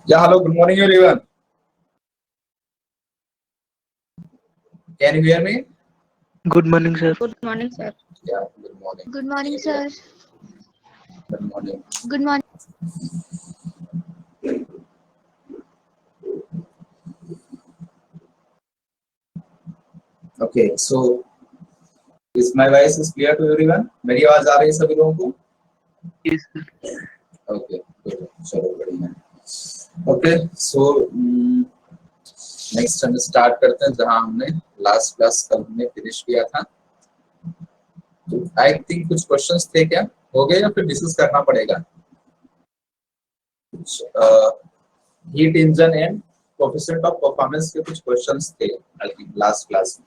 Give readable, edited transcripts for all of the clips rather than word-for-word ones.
Yeah, hello, good morning everyone. Can you hear me? Good morning, sir. Good morning, sir. Yeah, good morning. Good morning, sir. Good morning. Good morning. Okay, so is my voice is clear to everyone? मेरी आवाज आ रही है सभी लोगों को? Yes, sir. Okay, good. चलो बढ़िया. Okay, so next हम स्टार्ट करते हैं जहां हमने लास्ट क्लास कल हमने फिनिश किया था. तो आई थिंक कुछ क्वेश्चंस थे क्या? हो गए या फिर डिस्कस करना पड़ेगा? Heat engine and coefficient of performance के कुछ क्वेश्चंस थे आई थिंक लास्ट क्लास में.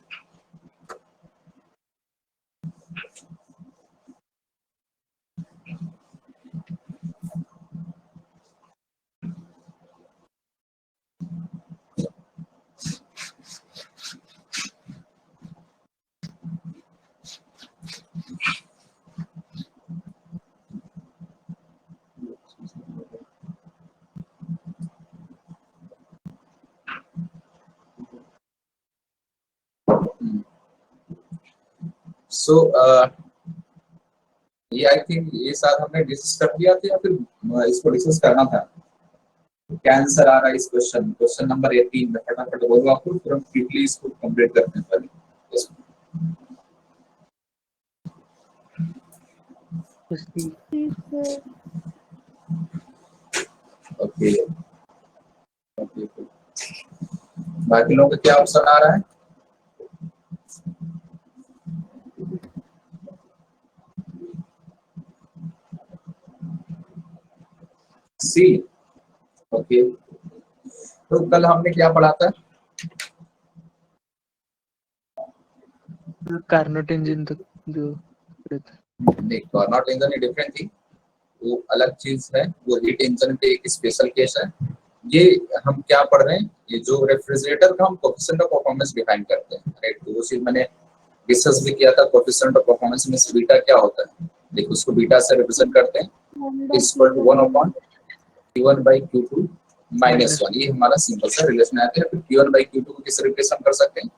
सो ये आई थिंक ये साथ हमने डिस्कस कर लिया था या फिर इसको डिस्कस करना था? क्या आंसर आ रहा है इस क्वेश्चन नंबर 18 में? फटाफट बोलो आपको, फिर हम क्विकली इसको कंप्लीट करते हैं पहले. ओके ओके, बाकी लोगों का क्या ऑप्शन आ रहा है? सी. ओके, तो कल हमने क्या पढ़ा था? कार्नोट इंजन तक जो नहीं, कार्नोट इंजन डिफरेंट थी, वो अलग चीज है. वो हीट इंजन पे एक स्पेशल केस है. ये हम क्या पढ़ रहे हैं? ये जो रेफ्रिजरेटर का हम कोएफिशिएंट ऑफ परफॉर्मेंस डिफाइन करते हैं, राइट? तो वो चीज मैंने डिस्कस भी किया था. कोएफिशिएंट ऑफ परफॉर्मेंस में बीटा क्या होता है? देखो, उसको बीटा से रिप्रेजेंट करते हैं equal to 1 upon Q1 by Q2 minus 1. ये हमारा सिंपल सा रिलेशन आता है. फिर Q1 by Q2 को किससे रिप्लेस हम कर सकते हैं?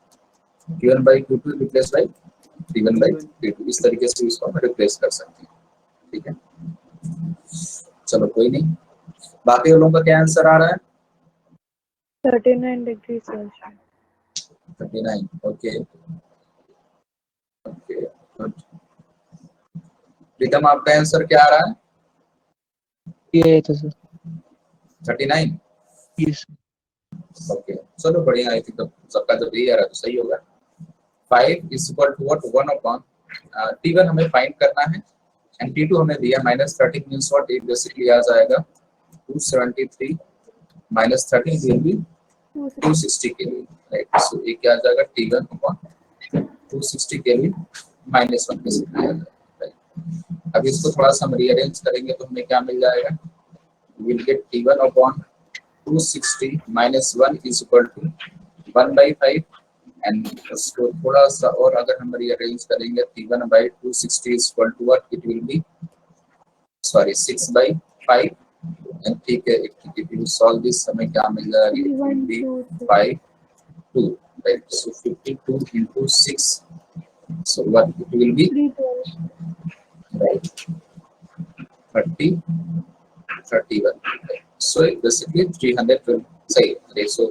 Q1 by Q2 replace by T1 by T2. इस तरीके से इसको हम रिप्लेस कर सकते हैं. ठीक है, चलो कोई नहीं. बाकी लोगों का क्या आंसर आ रहा है? 39 degree Celsius. 39. Okay okay, good. Pritam, आपका आंसर क्या आ रहा है? ये था सर. 39. Yes. ओके, चलो बढ़िया. आई थिंक सबका जब यही आ रहा है तो सही होगा. 5 is equal to what? 1 upon T1 हमें फाइंड करना है एंड T2 हमें दिया -13 मींस व्हाट? ये बेसिकली आ जाएगा 273 minus 13 will be 260 kelvin, right? So ये क्या आ जाएगा? T1 upon 260 kelvin minus 1 basically आ जाएगा, राइट? अब इसको थोड़ा सा हम रीअरेंज करेंगे तो हमें क्या मिल जाएगा? Will get T1 upon 260 minus 1 is equal to 1/5. And उसको थोड़ा सा और अगर हम रीअरेंज करेंगे, T1 by 260 is equal to what? It will be 6/5. And ठीक है, if you solve this हमें क्या मिल जाएगा? It will be 5/2, right? So 52 into 6, so what it will be? Right, 30 31, right? So basically 312. सही है. So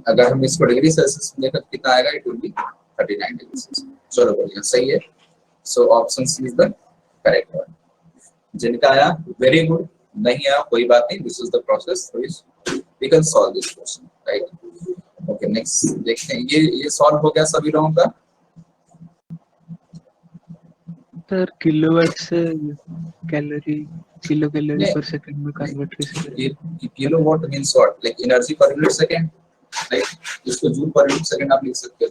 अगर हम इसको डिग्री सेल्सियस में देखा कितना आएगा? It will be 39 degree Celsius. चलो बढ़िया, सही है. So option C is the correct one. जिनका आया वेरी गुड, नहीं आया कोई बात नहीं. This is the process through which we can solve this question, right? Okay, next देखते हैं. ये सॉल्व हो गया सभी लोगों का? सर किलोवाट से calorie, kilo calorie per second में कन्वर्ट कैसे? Kilowatt means what? Like energy पर यूनिट सेकंड, राइट? इसको जूल पर यूनिट सेकंड आप लिख सकते हो.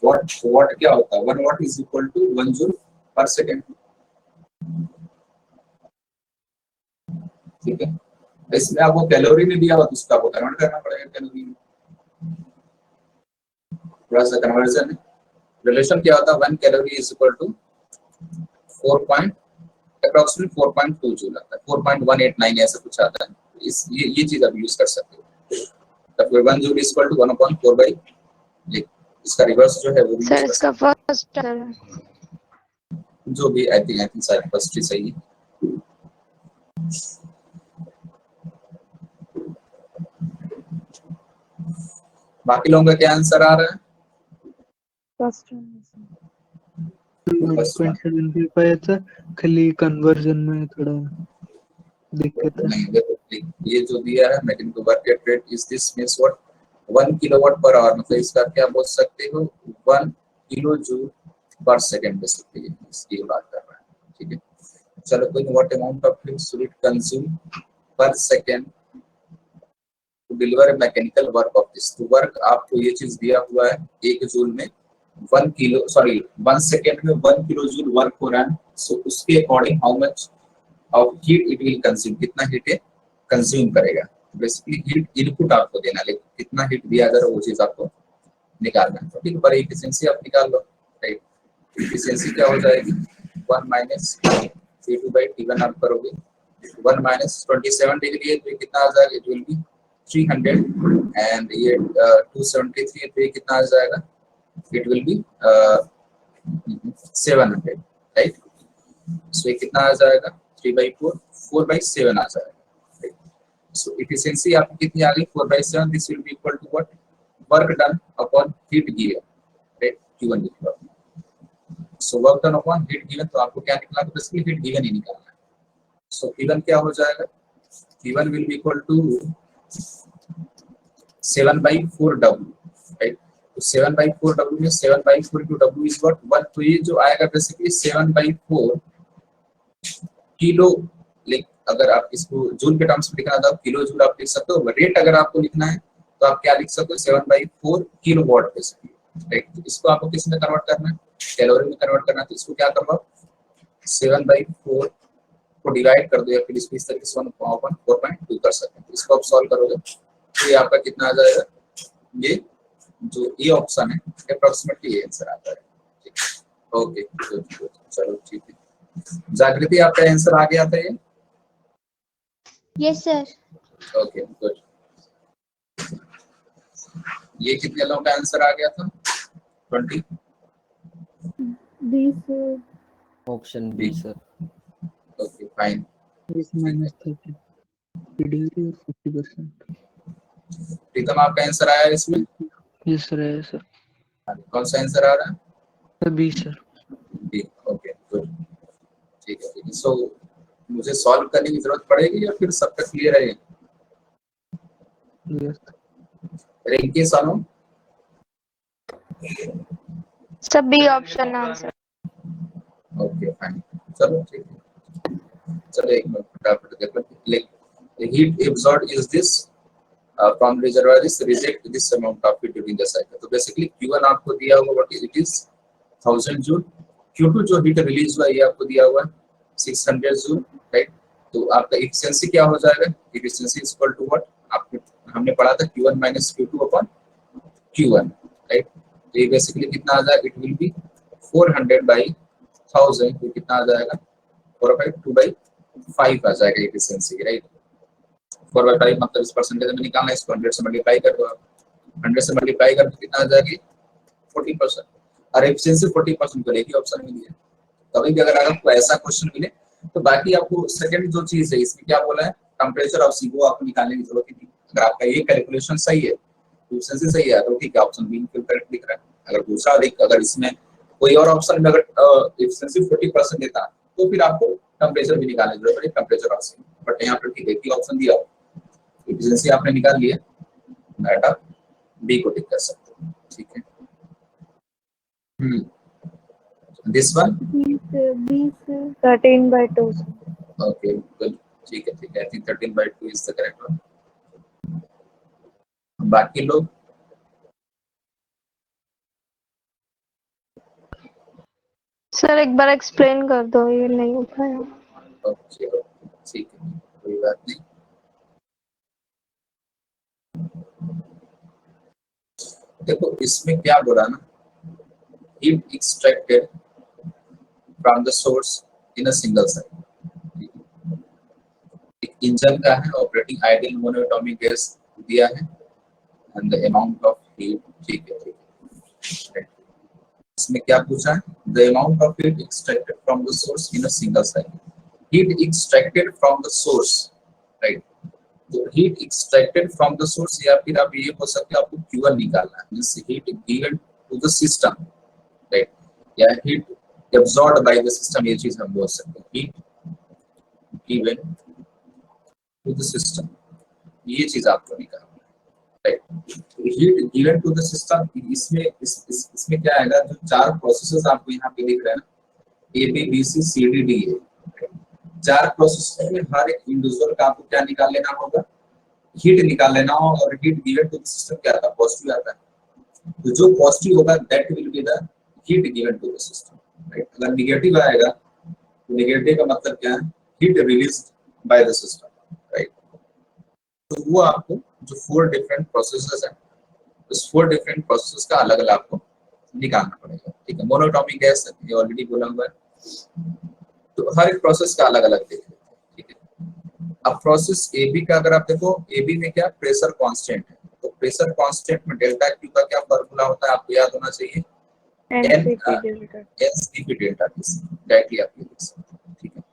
वाट क्या होता है? 1 watt is equal to 1 joule पर सेकंड. ठीक है, इसमें आपको कैलोरी में दिया हुआ तो उसका आपको कन्वर्ट करना पड़ेगा कैलोरी में. थोड़ा सा कन्वर्जन है। रिलेशन क्या होता है, 1 calorie is equal to 4 point approximate 4.2 joule आता है, 4.189 ऐसा कुछ आता है। इस ये चीज आप यूज कर सकते हो। तो फिर 1 joule is equal to 1/4 by, इसका रिवर्स जो है वो भी सर यूज कर इसका सकते फर्स्ट है। हैं। जो भी आई थिंक शायद फर्स्ट ही सही है। बाकी लोगों का क्या आंसर आ रहा है? फर्स्ट 1.75 याचा खाली कन्वर्जन में थोड़ा दिक्कत है। नहीं देखो, ये जो दिया है mechanical work rate is this means what 1 kilowatt पर आवर, मतलब इसका क्या बोल सकते हो 1 किलो जूल पर सेकंड बेसिकली इसकी बात कर रहा है। ठीक है, चलो कोई what amount of heat should it consume पर second to deliver a mechanical work of this. तो वर्क आपको ये चीज दिया हुआ है 1 जूल में 1 किलो, सॉरी 1 सेकंड में 1 किलो जूल वर्क हो रहा है। सो उसके according how much of heat it will consume, कितना हीट है कंज्यूम करेगा। बेसिकली हीट इनपुट आपको देना, लेकिन कितना हीट दिया जा रहा है वो चीज आपको निकालना है। तो ठीक है, पर एफिशिएंसी आप निकाल लो। राइट, एफिशिएंसी क्या हो जाएगी 1 माइनस T2 बाई T1 आप करोगे 1 माइनस 27 डिग्री है तो ये कितना आ जाएगा, इट विल बी 300 एंड ये 273 है तो ये कितना आ जाएगा, it will B 700। Right, so ये कितना आ जाएगा 3/4 4/7 आ जाएगा। सो एफिशिएंसी आपकी कितनी आ गई 4/7, this will be equal to what work done upon heat given. Right, Q1 निकला। So work done upon heat given, तो आपको क्या निकला, तो बेसिकली हीट गिवन ही निकालना है। सो Q1 क्या हो जाएगा, Q1 will be equal to 7/4 W। Right, तो 7/4 W में 7/4 into W इज व्हाट 1, तो ये जो आएगा बेसिकली 7/4 किलो। लाइक अगर आप इसको जूल के टर्म्स में लिखना था किलो जूल आप लिख सकते हो। रेट अगर आपको लिखना है तो आप क्या लिख सकते हो 7/4 किलो वॉट बेसिकली। राइट, तो इसको आपको किस में कन्वर्ट करना है, कैलोरी में कन्वर्ट करना है। तो इसको क्या करो 7/4 को डिवाइड कर दो या फिर इसको इस तरीके से 1/4.2 कर सकते हैं। इसको आप सॉल्व करोगे तो ये आपका कितना आ जाएगा, ये जो ए ऑप्शन है अप्रोक्सीमेटली ये आंसर आता है। ठीक है, ओके चलो ठीक है। जागृति आपका आंसर आ गया था ये? Yes sir. Okay good. ये कितने लोगों का आंसर आ गया था 20? B sir. Option B sir. Okay fine. इस -30 डिग्री और 40%। प्रीतम आपका आंसर आया इसमें? यस सर, है सर। कौन सा आंसर आ रहा है? B sir. B, okay good. ठीक है, सो मुझे सॉल्व करने की जरूरत पड़ेगी या फिर सबका क्लियर है? यस रिंकी सानू सब B option answer. Okay fine, चलो ठीक है। चलो एक मिनट फटाफट देख लो। Heat absorbed is this from reservoir is reject this amount of heat during the cycle. तो बेसिकली Q1 आपको दिया हुआ what it is 1000 joule. Q2 जो हीट रिलीज हुआ ये आपको दिया हुआ 600 जूल। राइट, तो आपका एफिशिएंसी क्या हो जाएगा, efficiency is equal to what आपने हमने पढ़ा था Q1 minus Q2 upon Q1। Right, तो ये बेसिकली कितना आ जाएगा, इट विल बी 400/1000, तो कितना आ जाएगा 4/2/5 आ जाएगा एफिशिएंसी। राइट, 4/5 मतलब इस परसेंटेज में निकालना है, इसको 100 से मल्टीप्लाई कर दो आप। 100 से मल्टीप्लाई कर तो कितना आ जाएगी 40%। और एफिशिएंसी 40% करेगी ऑप्शन में दिया। कभी भी अगर आपको ऐसा क्वेश्चन मिले तो बाकी आपको सेकंड जो चीज है इसमें क्या बोला है टेंपरेचर ऑफ सी वो आपको निकालने की जरूरत नहीं। अगर आपका ये कैलकुलेशन सही है, एफिशिएंसी सही है तो ठीक है, ऑप्शन बी बिल्कुल करेक्ट दिख रहा है। अगर दूसरा अगर इसमें कोई और ऑप्शन में अगर एफिशिएंसी 40% देता तो फिर आपको टेंपरेचर भी निकालने की जरूरत है, टेंपरेचर ऑफ सी। बट यहाँ पर ठीक है कि ऑप्शन दिया एफिशिएंसी आपने निकाल लिया, दैट आप बी को टिक कर सकते हो। ठीक है, this one B sir 13/2 sir. okay good, ठीक है, I think 13/2 is the correct one। बाकी लोग सर एक बार एक्सप्लेन कर दो, ये नहीं हो पाया। ओके ठीक है, कोई बात नहीं। देखो इसमें क्या बोला ना, heat extracted from the source in a single cycle. एक इंजन का है, ऑपरेटिंग आइडियल मोनोएटॉमिक गैस दिया है and the amount of heat, ठीक है ठीक है। इसमें क्या पूछा है, the amount of heat extracted from the source in a single cycle. Heat extracted from the source, right. तो heat extracted from the source, या फिर आप ये बोल सकते हो आपको Q1 निकालना है, means heat given to the system, right, या heat absorbed by the system, ये चीज हम बोल सकते हैं, heat given to the system, ये चीज आपको निकालना है, right. Heat given to the system, इसमें क्या आएगा, जो चार प्रोसेसेस आपको यहाँ पे दिख रहे हैं ना, A B B C C D D A, चार प्रोसेस में हर एक इंडिविजुअल का आपको क्या निकाल लेना होगा, हीट निकाल लेना होगा। और heat given to the system क्या आता है, पॉजिटिव आता है, तो जो पॉजिटिव होगा that will be the heat given to the system, right. अगर नेगेटिव आएगा तो नेगेटिव का मतलब क्या है, heat released by the system, right. तो वो आपको जो 4 डिफरेंट प्रोसेसेस हैं, उस 4 डिफरेंट प्रोसेसेस का अलग अलग आपको निकालना पड़ेगा, ठीक है। मोनोएटॉमिक गैस ये ऑलरेडी बोला हुआ है, तो हर एक प्रोसेस का अलग अलग देख लेते हैं, ठीक है। अब प्रोसेस ए बी का अगर आप देखो, ए बी में क्या प्रेशर कांस्टेंट है, तो प्रेशर कांस्टेंट में डेल्टा क्यू का क्या फॉर्मूला होता है, आपको याद होना चाहिए, NCP delta. NCP delta T, directly आप लिख सकते हैं, ठीक है।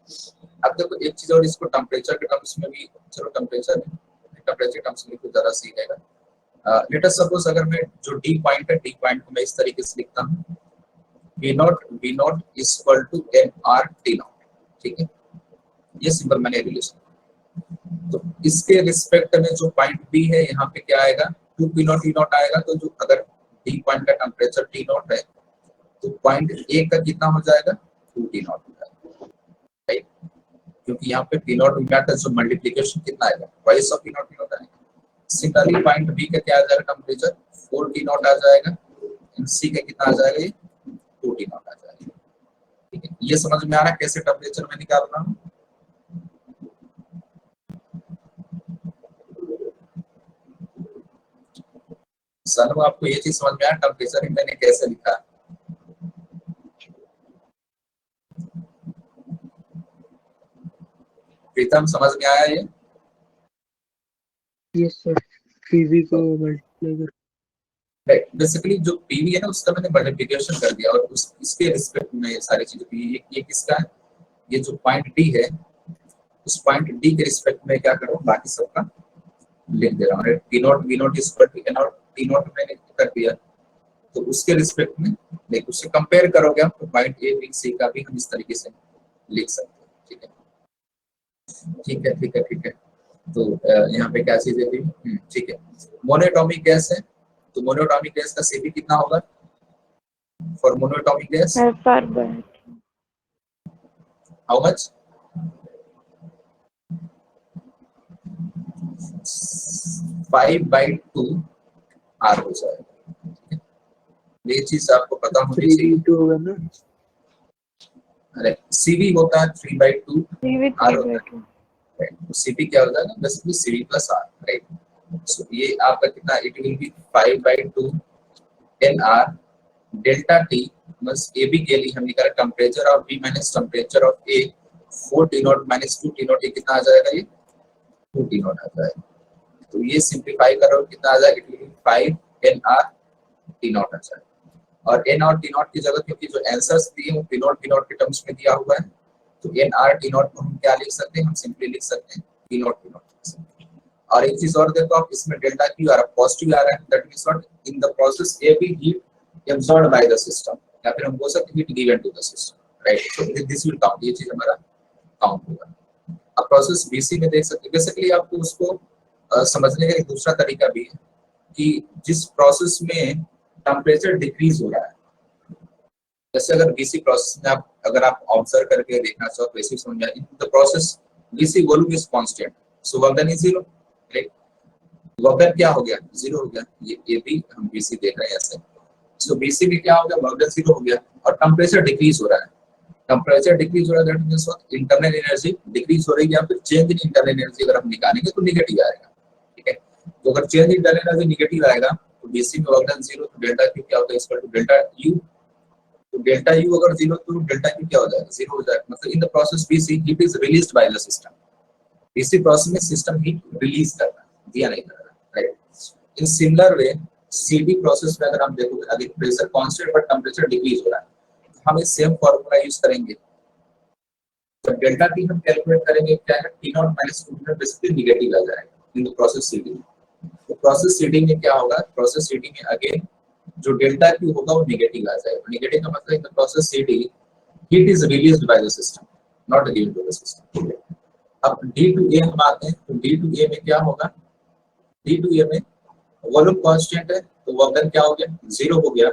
अब देखो एक चीज और, इसको टेम्परेचर के टर्म्स में भी, चलो टेम्परेचर टर्म्स में कुछ ज्यादा सही रहेगा। लेट अस सपोज अगर मैं जो डी पॉइंट है, डी पॉइंट को मैं इस तरीके से लिखता हूँ, V not is equal to NR T not, ठीक है, ये सिंपल मैंने रिलेशन। तो इसके रिस्पेक्ट में जो पॉइंट बी है, यहाँ पे क्या आएगा, 2 P नॉट E नॉट आएगा। तो जो अगर डी पॉइंट का टेम्परेचर T नॉट है, तो पॉइंट ए का कितना हो जाएगा, 2 T नॉट हो जाएगा, राइट, क्योंकि यहाँ पे T नॉट का जो मल्टीप्लिकेशन कितना आएगा, ट्वाइस ऑफ T नॉट आएगा। सिमिलरली पॉइंट बी का क्या आ जाएगा, टेम्परेचर 4 T नॉट आ जाएगा, एंड सी का कितना आ जाएगा, ये 2 T नॉट आ जाएगा, ठीक है। ये समझ में आ रहा है कैसे टेम्परेचर मैं निकाल रहा हूँ। सनु आपको ये चीज समझ में आया टेम्परेचर मैंने कैसे लिखा, प्रीतम समझ में आया ये? यस सर, पीवी को मल्टीप्लाई कर, राइट, बेसिकली जो पीवी है ना, उसका मैंने मल्टीप्लिकेशन कर दिया, और उस इसके रिस्पेक्ट में ये सारी चीजें, ये किसका है, ये जो पॉइंट डी है, उस पॉइंट डी के रिस्पेक्ट में क्या करो, बाकी सबका लिख दे रहा हूँ। T not V not is equal to N not T not मैंने कर दिया, तो उसके रिस्पेक्ट में देखो, उससे कंपेयर करोगे आप, तो पॉइंट ए बी सी का भी हम इस तरीके से लिख सकते हैं, ठीक है ठीक है ठीक है ठीक है। तो यहाँ पे क्या चीजें थी, ठीक है। मोनोएटॉमिक गैस है, तो मोनोएटॉमिक गैस का सीपी कितना होगा for monoatomic gas, how much, 5/2 R हो जाएगा, ये चीज आपको पता होनी चाहिए। 3/2 होगा ना, अरे CV होता है 3/2 R होता है, तो CP क्या हो जाएगा, basically CV plus R, right. So ये आपका कितना, it will be 5/2 NR delta T, बस AB के लिए हम निकाल temperature of B minus temperature of A, 4 T not minus 2 T not, ये कितना आ जाएगा, ये 2 T नॉट आ जाएगा। तो ये सिंप्लीफाई करो कितना आ जाएगा, it will be 5 NR T nought आ जाएगा। और N और T नॉट की जगह, क्योंकि जो आंसर्स दिए वो P नॉट के टर्म्स में दिया हुआ है, तो NR T नॉट को हम क्या लिख सकते हैं, हम सिंपली लिख सकते हैं P नॉट लिख सकते हैं। और एक चीज और देखो आप, इसमें डेल्टा Q आ रहा है, पॉजिटिव आ रहा है, that means what, in the process A B heat absorbed by the system, या फिर हम बोल सकते हैं heat given to the system, right. So this will count, ये चीज हमारा काउंट होगा। अब प्रोसेस BC में देख सकते हैं, बेसिकली आपको उसको समझने का एक दूसरा तरीका भी है कि जिस प्रोसेस में टेम्परेचर डिक्रीज हो रहा है, जैसे अगर BC प्रोसेस में आप अगर आप ऑब्जर्व करके देखना चाहो तो ऐसे समझ में, the process BC volume is constant, so work done is 0, right. Work done क्या हो गया, 0 हो गया। ये AB हम BC देख रहे हैं ऐसे, सो BC में क्या हो गया, वर्क डन 0 हो गया, और टेम्परेचर डिक्रीज हो रहा है। टेम्परेचर डिक्रीज हो रहा है, that means what, internal energy decrease हो रही है, या फिर चेंज इन इंटरनल एनर्जी अगर हम निकालेंगे तो नेगेटिव आएगा, ठीक है। तो अगर change in internal energy negative आएगा, तो BC में वर्क डन 0 तो डेल्टा Q क्या होगा इक्वल टू डेल्टा U। तो डेल्टा U अगर 0 तो डेल्टा Q क्या हो जाएगा 0 हो जाएगा। मतलब in the process BC heat is released by the system. इसी प्रोसेस में सिस्टम हीट रिलीज कर रहा है, दिया नहीं कर रहा, राइट। इन सिमिलर वे CD प्रोसेस में अगर हम देखोगे अभी pressure constant but temperature decrease हो रहा है, हम इस सेम फार्मूला यूज करेंगे। जब डेल्टा T हम कैलकुलेट करेंगे क्या है T not minus 2 basically negative आ जाएगा इन द प्रोसेस CD। तो प्रोसेस CD में क्या होगा, प्रोसेस CD में अगेन जो डेल्टा Q होगा वो नेगेटिव आ जाएगा। नेगेटिव का मतलब in the process CD heat is released by the system naught given to the system. अब D to A हम आते हैं तो D to A में क्या होगा, D to A में वॉल्यूम कांस्टेंट है तो वर्क डन क्या हो गया 0 हो गया।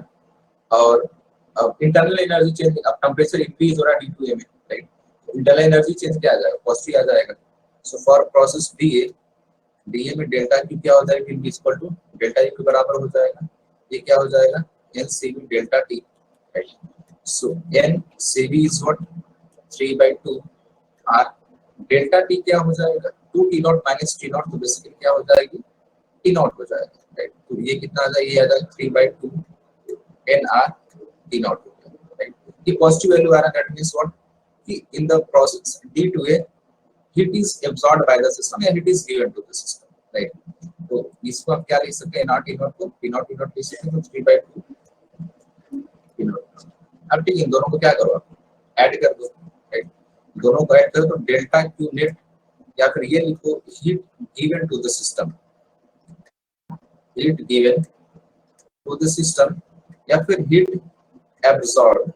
और अब इंटरनल एनर्जी चेंज, अब टेंपरेचर इंक्रीज हो रहा है D to A में, राइट। इंटरनल एनर्जी चेंज क्या आ जाएगा पॉजिटिव आ जाएगा। सो फॉर प्रोसेस DA में डेल्टा Q क्या हो जाएगा will be equal to delta U के बराबर हो जाएगा। ये क्या हो जाएगा NCV delta T, right. So NCV is what 3/2 R delta T क्या हो जाएगा 2 T not minus T not, तो बेसिकली क्या हो जाएगी T नॉट हो जाएगा, राइट। तो ये कितना आ जाएगा, ये आ जाएगा 3/2 NR T नॉट, राइट। ये पॉजिटिव वैल्यू आ रहा है, दैट मींस व्हाट कि इन the process D to A heat is absorbed by the system and it is given to the system, right। तो इसको आप क्या लिख सकते हैं NR T नॉट को T नॉट लिख सकते हैं तो 3/2 T नॉट। अब ठीक है, इन दोनों को क्या करो आप ऐड कर दो, राइट। दोनों को ऐड करो तो डेल्टा Q नेट या फिर ये लिखो heat given to the system, heat given to the system या फिर हीट एब्सॉर्ब,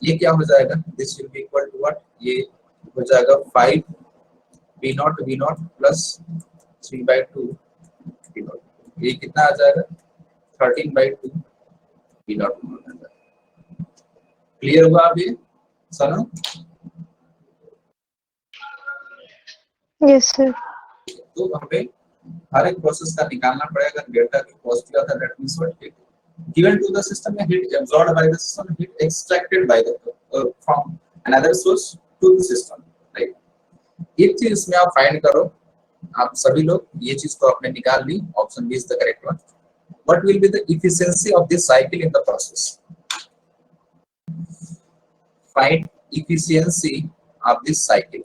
ये क्या हो जाएगा this will be equal to what, ये हो जाएगा 5 V not plus 3/2 V not. ये कितना आ जाएगा 13/2 V नॉट। क्लियर हुआ अभी सनो? Yes sir. तो हमें हर एक प्रोसेस का निकालना पड़ेगा डेल्टा की पॉजिटिव आता है, that means what given to the system and heat absorbed by the system, heat extracted by the from another source to the system, right। एक चीज इसमें आप फाइंड करो, आप सभी लोग ये चीज तो आपने निकाल ली, option B is the correct one. What will be the efficiency of this cycle in the process, find efficiency of this cycle.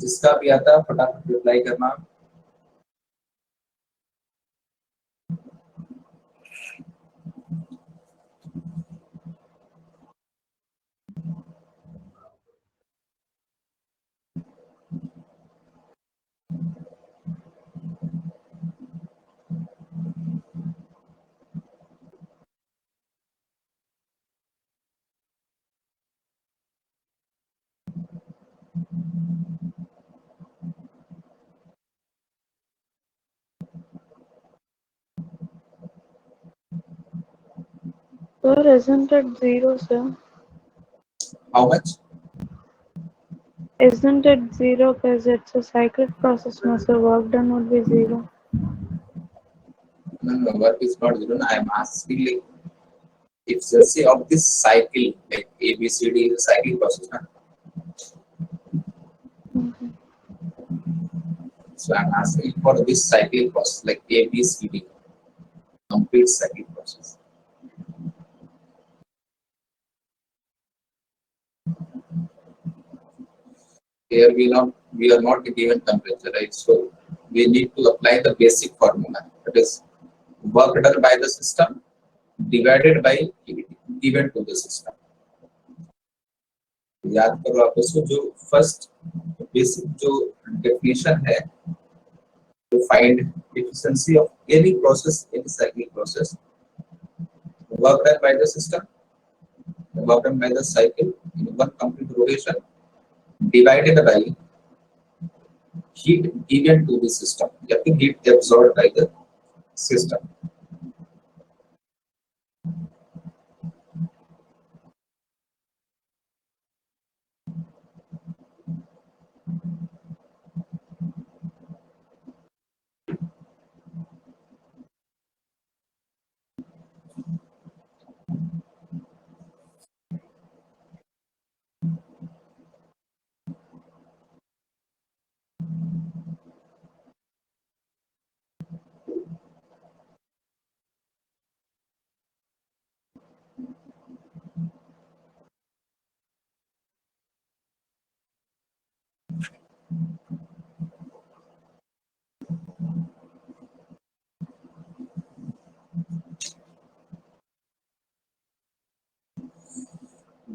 जिसका भी आता है फटाफट रिप्लाई करना। Sir, isn't it zero, sir? How much? Isn't it zero because it's a cyclic process, no, so work done would be zero. No, work is not zero. I am asking like efficiency of this cycle, like ABCD is a cycling process, na? Okay. So I'm asking for this cycling process, like ABCD, complete cycling process. Here we are not given temperature, right? So we need to apply the basic formula. That is work done by the system divided by heat given to the system. याद करो आप उसको, जो first basic जो definition है, to find efficiency of any process, any cyclic process, work done by the system, work done by the cycle in one complete rotation divided by heat given to the system, या फिर heat absorbed by the system.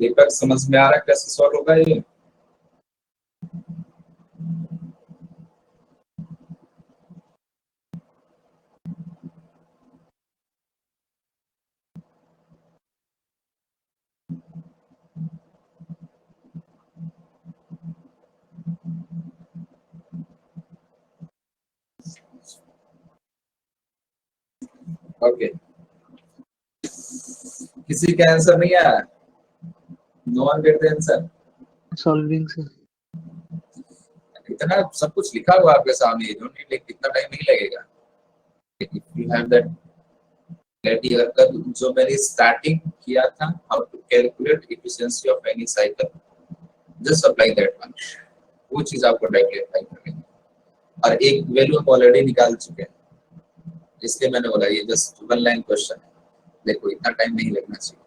दीपक समझ में आ रहा है कैसे solve होगा ये? ओके, किसी का आंसर नहीं आया? No one get the answer? Solving sir. इतना सब कुछ लिखा हुआ आपके सामने, जो नहीं लिख, कितना टाइम नहीं लगेगा। If you have that clarity, अगर जो मैंने स्टार्टिंग किया था, how to calculate efficiency of any cycle, just apply that one, वो चीज आपको डायरेक्टली अप्लाई करनी है। और एक वैल्यू हम ऑलरेडी निकाल चुके हैं, इसलिए मैंने बोला ये जस्ट वन लाइन क्वेश्चन है, देखो इतना टाइम नहीं लगना चाहिए।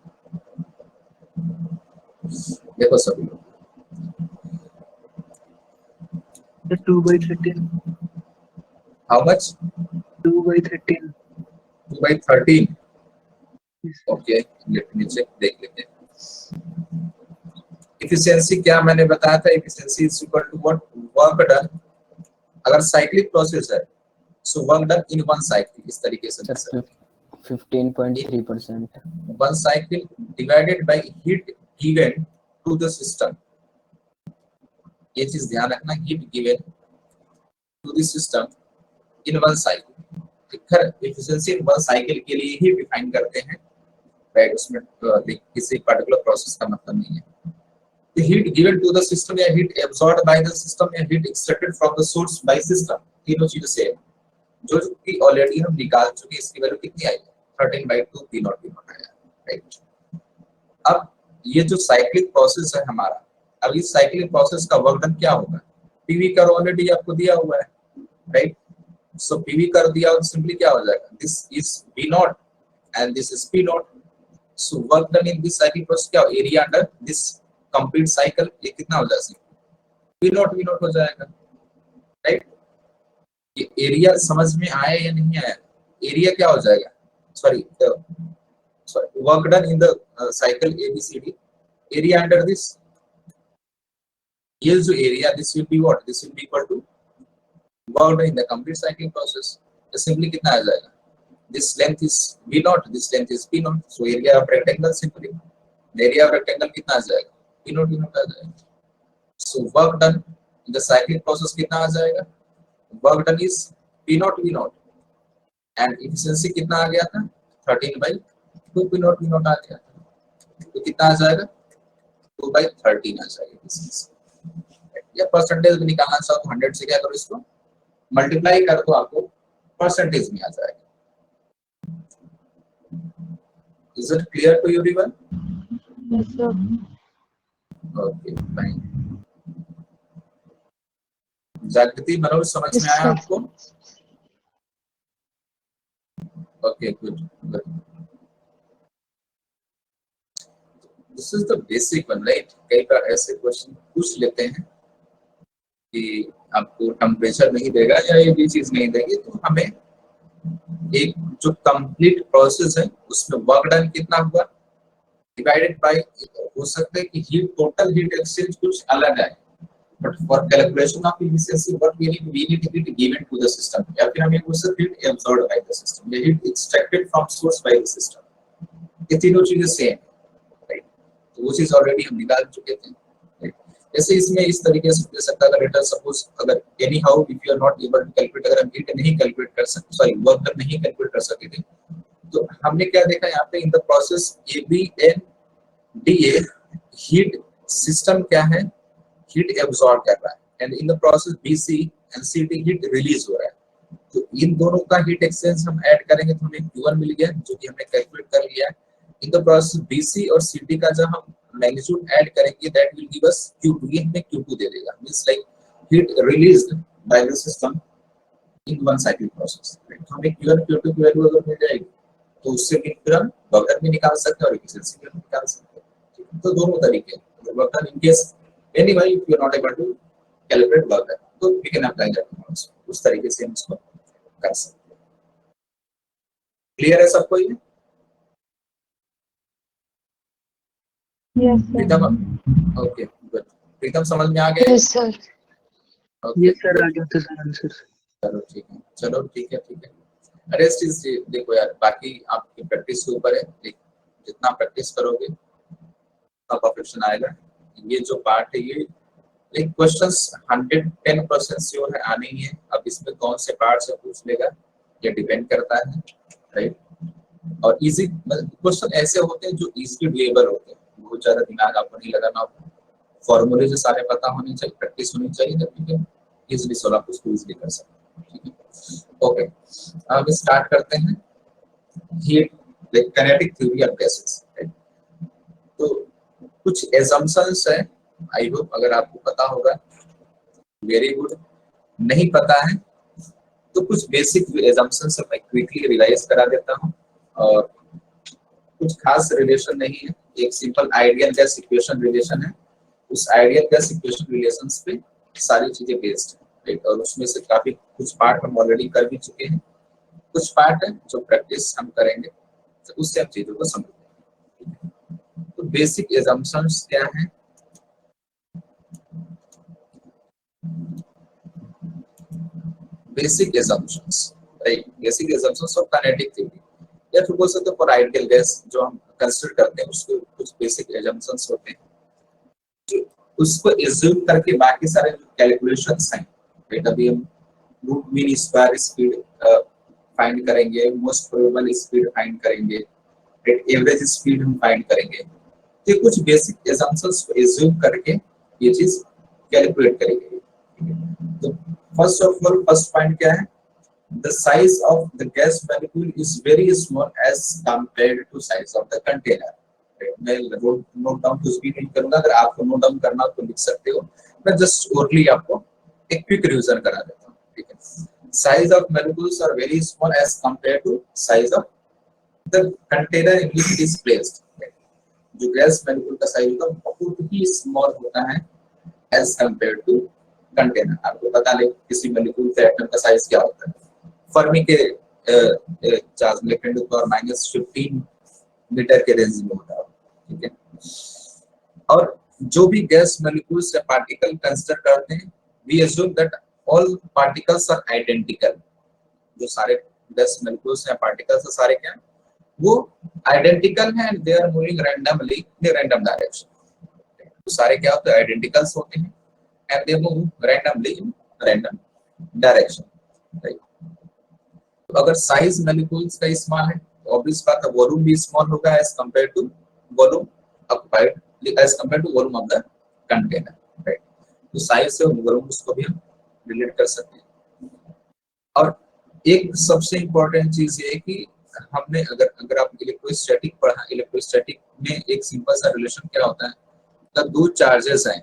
देखो सभी लोग 2/13। How much? 2/13। 2/13। Okay, let me check, देख लेते हैं। एफिशिएंसी क्या मैंने बताया था? Efficiency is equal to what? Work done. अगर साइक्लिक प्रोसेस है so work done in one cycle, इस तरीके से sir 15.3%। One cycle divided by heat given to the system. ये चीज ध्यान रखना, heat given to the system in one cycle. खैर एफिशिएंसी इन वन साइकिल के लिए ही डिफाइन करते हैं, राइट? उसमें किसी पर्टिकुलर प्रोसेस का मतलब नहीं है। The heat given to the system या heat absorbed by the system या heat extracted from the source by system, तीनों चीजें सेम, जो कि ऑलरेडी हम निकाल चुके हैं। इसकी वैल्यू कितनी आई? 13/2 P नॉट आया, राइट? अब ये जो साइक्लिक प्रोसेस है हमारा, अब इस साइक्लिक प्रोसेस का वर्क डन क्या होगा? पीवी कर्व ऑलरेडी आपको दिया हुआ है, राइट? सो पीवी कर्व दिया और सिंपली क्या हो जाएगा? This is P naught and this is P not. So work done in this cyclic process क्या? Area under this complete cycle, ये कितना हो जाएगा? V नॉट हो जाएगा, राइट? ये एरिया समझ में आया या नहीं आया? एरिया क्या हो जाएगा? Sorry work done in the cycle ABCD, area under this, ये जो area, this will be what? This will be equal to work done in the complete cycle process. तो सिंपली कितना आ जाएगा? This length is V not, this length is P not, so area of rectangle, simply area of rectangle कितना आ जाएगा? P not आ जाएगा। So work done in the cyclic process कितना आ जाएगा? Work done is P not V not and efficiency कितना आ गया था? 13/2 P नॉट आ गया, तो कितना आ जाएगा? 2/13 आ जाएगा एफिशिएंसी। या परसेंटेज में निकालना चाहो तो 100 से क्या करो, इसको मल्टीप्लाई कर दो, आपको परसेंटेज में आ जाएगा। Is it clear to everyone? Yes, sir. Okay fine. Jagriti, Manoj, समझ Yes, में आया sir. आपको? Okay good good. This is the basic one, right? कई बार ऐसे क्वेश्चन पूछ लेते हैं कि आपको टेम्परेचर नहीं देगा या ये भी चीज नहीं देगी, तो हमें एक जो कंप्लीट प्रोसेस है उसमें वर्क डन कितना हुआ डिवाइडेड बाय, हो सकता है कि हीट, टोटल हीट एक्सचेंज कुछ अलग है, but for calculation of efficiency what we need heat given to the system, या फिर हमें वो सब heat absorbed by the system या heat extracted from source by the system. ये तीनों चीजें सेम, राइट? तो वो चीज ऑलरेडी हम निकाल चुके थे, राइट? जैसे इसमें इस तरीके से दे सकता था, लेट अस सपोज अगर anyhow if you are not able to calculate, अगर हम हीट नहीं कैलकुलेट कर सकते, सॉरी वर्क डन नहीं कैलकुलेट कर सके थे, तो हमने क्या देखा यहाँ पे? In the process ABNDA heat system क्या है? हीट एब्सॉर्ब कर रहा है, and in the process BC and CD heat release हो रहा है। तो इन दोनों का हीट एक्सचेंज हम ऐड करेंगे तो हमें Q1 मिल गया, जो कि हमने कैलकुलेट कर लिया है। इन द प्रोसेस BC और CD का जब हम मैग्नीट्यूड ऐड करेंगे, that will give us Q2, ये हमें Q2 दे देगा, means like heat released by the system in one cycle process. तो हमें Q1 Q2 की वैल्यू अगर मिल जाएगी तो उससे फिर हम वर्क डन भी निकाल सकते हैं और एफिशिएंसी भी निकाल सकते हैं। तो दोनों तरीके हैं। Work done in case anyway if you are not able to calculate work done, तो we can apply that also, उस तरीके से हम इसको कर सकते हैं। क्लियर है सबको ये? Yes, sir. प्रीतम, ओके गुड। प्रीतम समझ में आ गया? Yes, sir. ओके ये सर गुड, आ गया था सर आंसर। चलो ठीक है, चलो ठीक है ठीक है। रेस्ट इज, देखो यार बाकी आपकी प्रैक्टिस के ऊपर है, जितना प्रैक्टिस करोगे उतना परफेक्शन आएगा। ये जो पार्ट है ये एक क्वेश्चंस 110% श्योर है आने ही है। अब इसमें कौन से पार्ट से पूछ लेगा ये डिपेंड करता है, राइट। और इजी क्वेश्चन ऐसे होते हैं जो इजीली डुएबल होते हैं, बहुत ज्यादा दिमाग आपको नहीं लगाना होता, फॉर्मूले जो सारे पता होने चाहिए, प्रैक्टिस होनी चाहिए, तब ठीक है इजीली सॉल्व आप उसको इजीली कर सकते हैं, ठीक है। ओके, अब स्टार्ट करते हैं। Heat kinetic theory of gases, right. तो कुछ एजम्पशंस है, आई होप अगर आपको पता होगा वेरी गुड, नहीं पता है तो कुछ बेसिक एजम्पशंस मैं क्विकली रिवाइज करा देता हूँ। और कुछ खास रिलेशन नहीं है, एक simple ideal gas equation relation है, उस आइडियल गैस इक्वेशन रिलेशंस पे सारी चीजें बेस्ड है, राइट। और उसमें से काफी कुछ पार्ट हम ऑलरेडी कर भी चुके हैं, कुछ पार्ट है जो प्रैक्टिस हम करेंगे तो उससे हम चीजों को समझेंगे। तो बेसिक एजम्पशंस क्या है? Basic assumptions, right, basic assumptions of kinetic theory, या फिर बोल सकते हैं फॉर आइडियल गैस जो हम कंसीडर करते हैं उसके कुछ बेसिक एजम्पशंस होते हैं, जो उसको एज्यूम करके बाकी सारे जो कैलकुलेशंस हैं, राइट। अभी हम root mean square speed find करेंगे, मोस्ट प्रोबेबल स्पीड फाइंड करेंगे, एवरेज स्पीड हम फाइंड करेंगे। तो ये कुछ बेसिक एजम्पशंस को एज्यूम करके ये चीज कैलकुलेट करेंगे। तो first of all first point क्या है? The size of the gas molecule is very small as compared to size of the container. मैं नोट डाउन कुछ भी नहीं करूंगा, अगर आपको नोट डाउन करना तो लिख सकते हो, मैं जस्ट ओरली आपको एक क्विक रिवीजन करा देता हूँ, ठीक है। Size of molecules are very small as compared to size of the container in which it is placed. जो गैस मॉलिक्यूल का साइज होता है बहुत ही स्मॉल होता है एज कंपेयर टू कंटेनर। आपको पता है किसी मॉलिक्यूल के एटम का साइज क्या होता है, फर्मी के चार्ज इलेक्ट्रॉन पावर -15 मीटर के रेंज में होता है, ठीक है। और जो भी गैस मॉलिक्यूल्स या पार्टिकल कंसीडर करते हैं, we assume that all particles are identical. जो सारे गैस मॉलिक्यूल्स या पार्टिकल्स है सारे क्या वो आइडेंटिकल हैं, they are moving randomly in random direction. तो सारे क्या होते हैं? आइडेंटिकल्स होते हैं and they move randomly in random direction, right. तो अगर साइज मॉलिक्यूल्स का स्मॉल है तो ऑब्वियस बात है वॉल्यूम भी स्मॉल होगा as compare to volume occupied, as compare to volume of the container, right. तो साइज से वॉल्यूम उसको भी हम रिलेट कर सकते हैं। और एक सबसे इंपॉर्टेंट चीज ये है कि हमने अगर आप इलेक्ट्रोस्टैटिक पढ़ा, इलेक्ट्रोस्टैटिक में एक सिंपल सा रिलेशन क्या होता है, जब दो चार्जेस हैं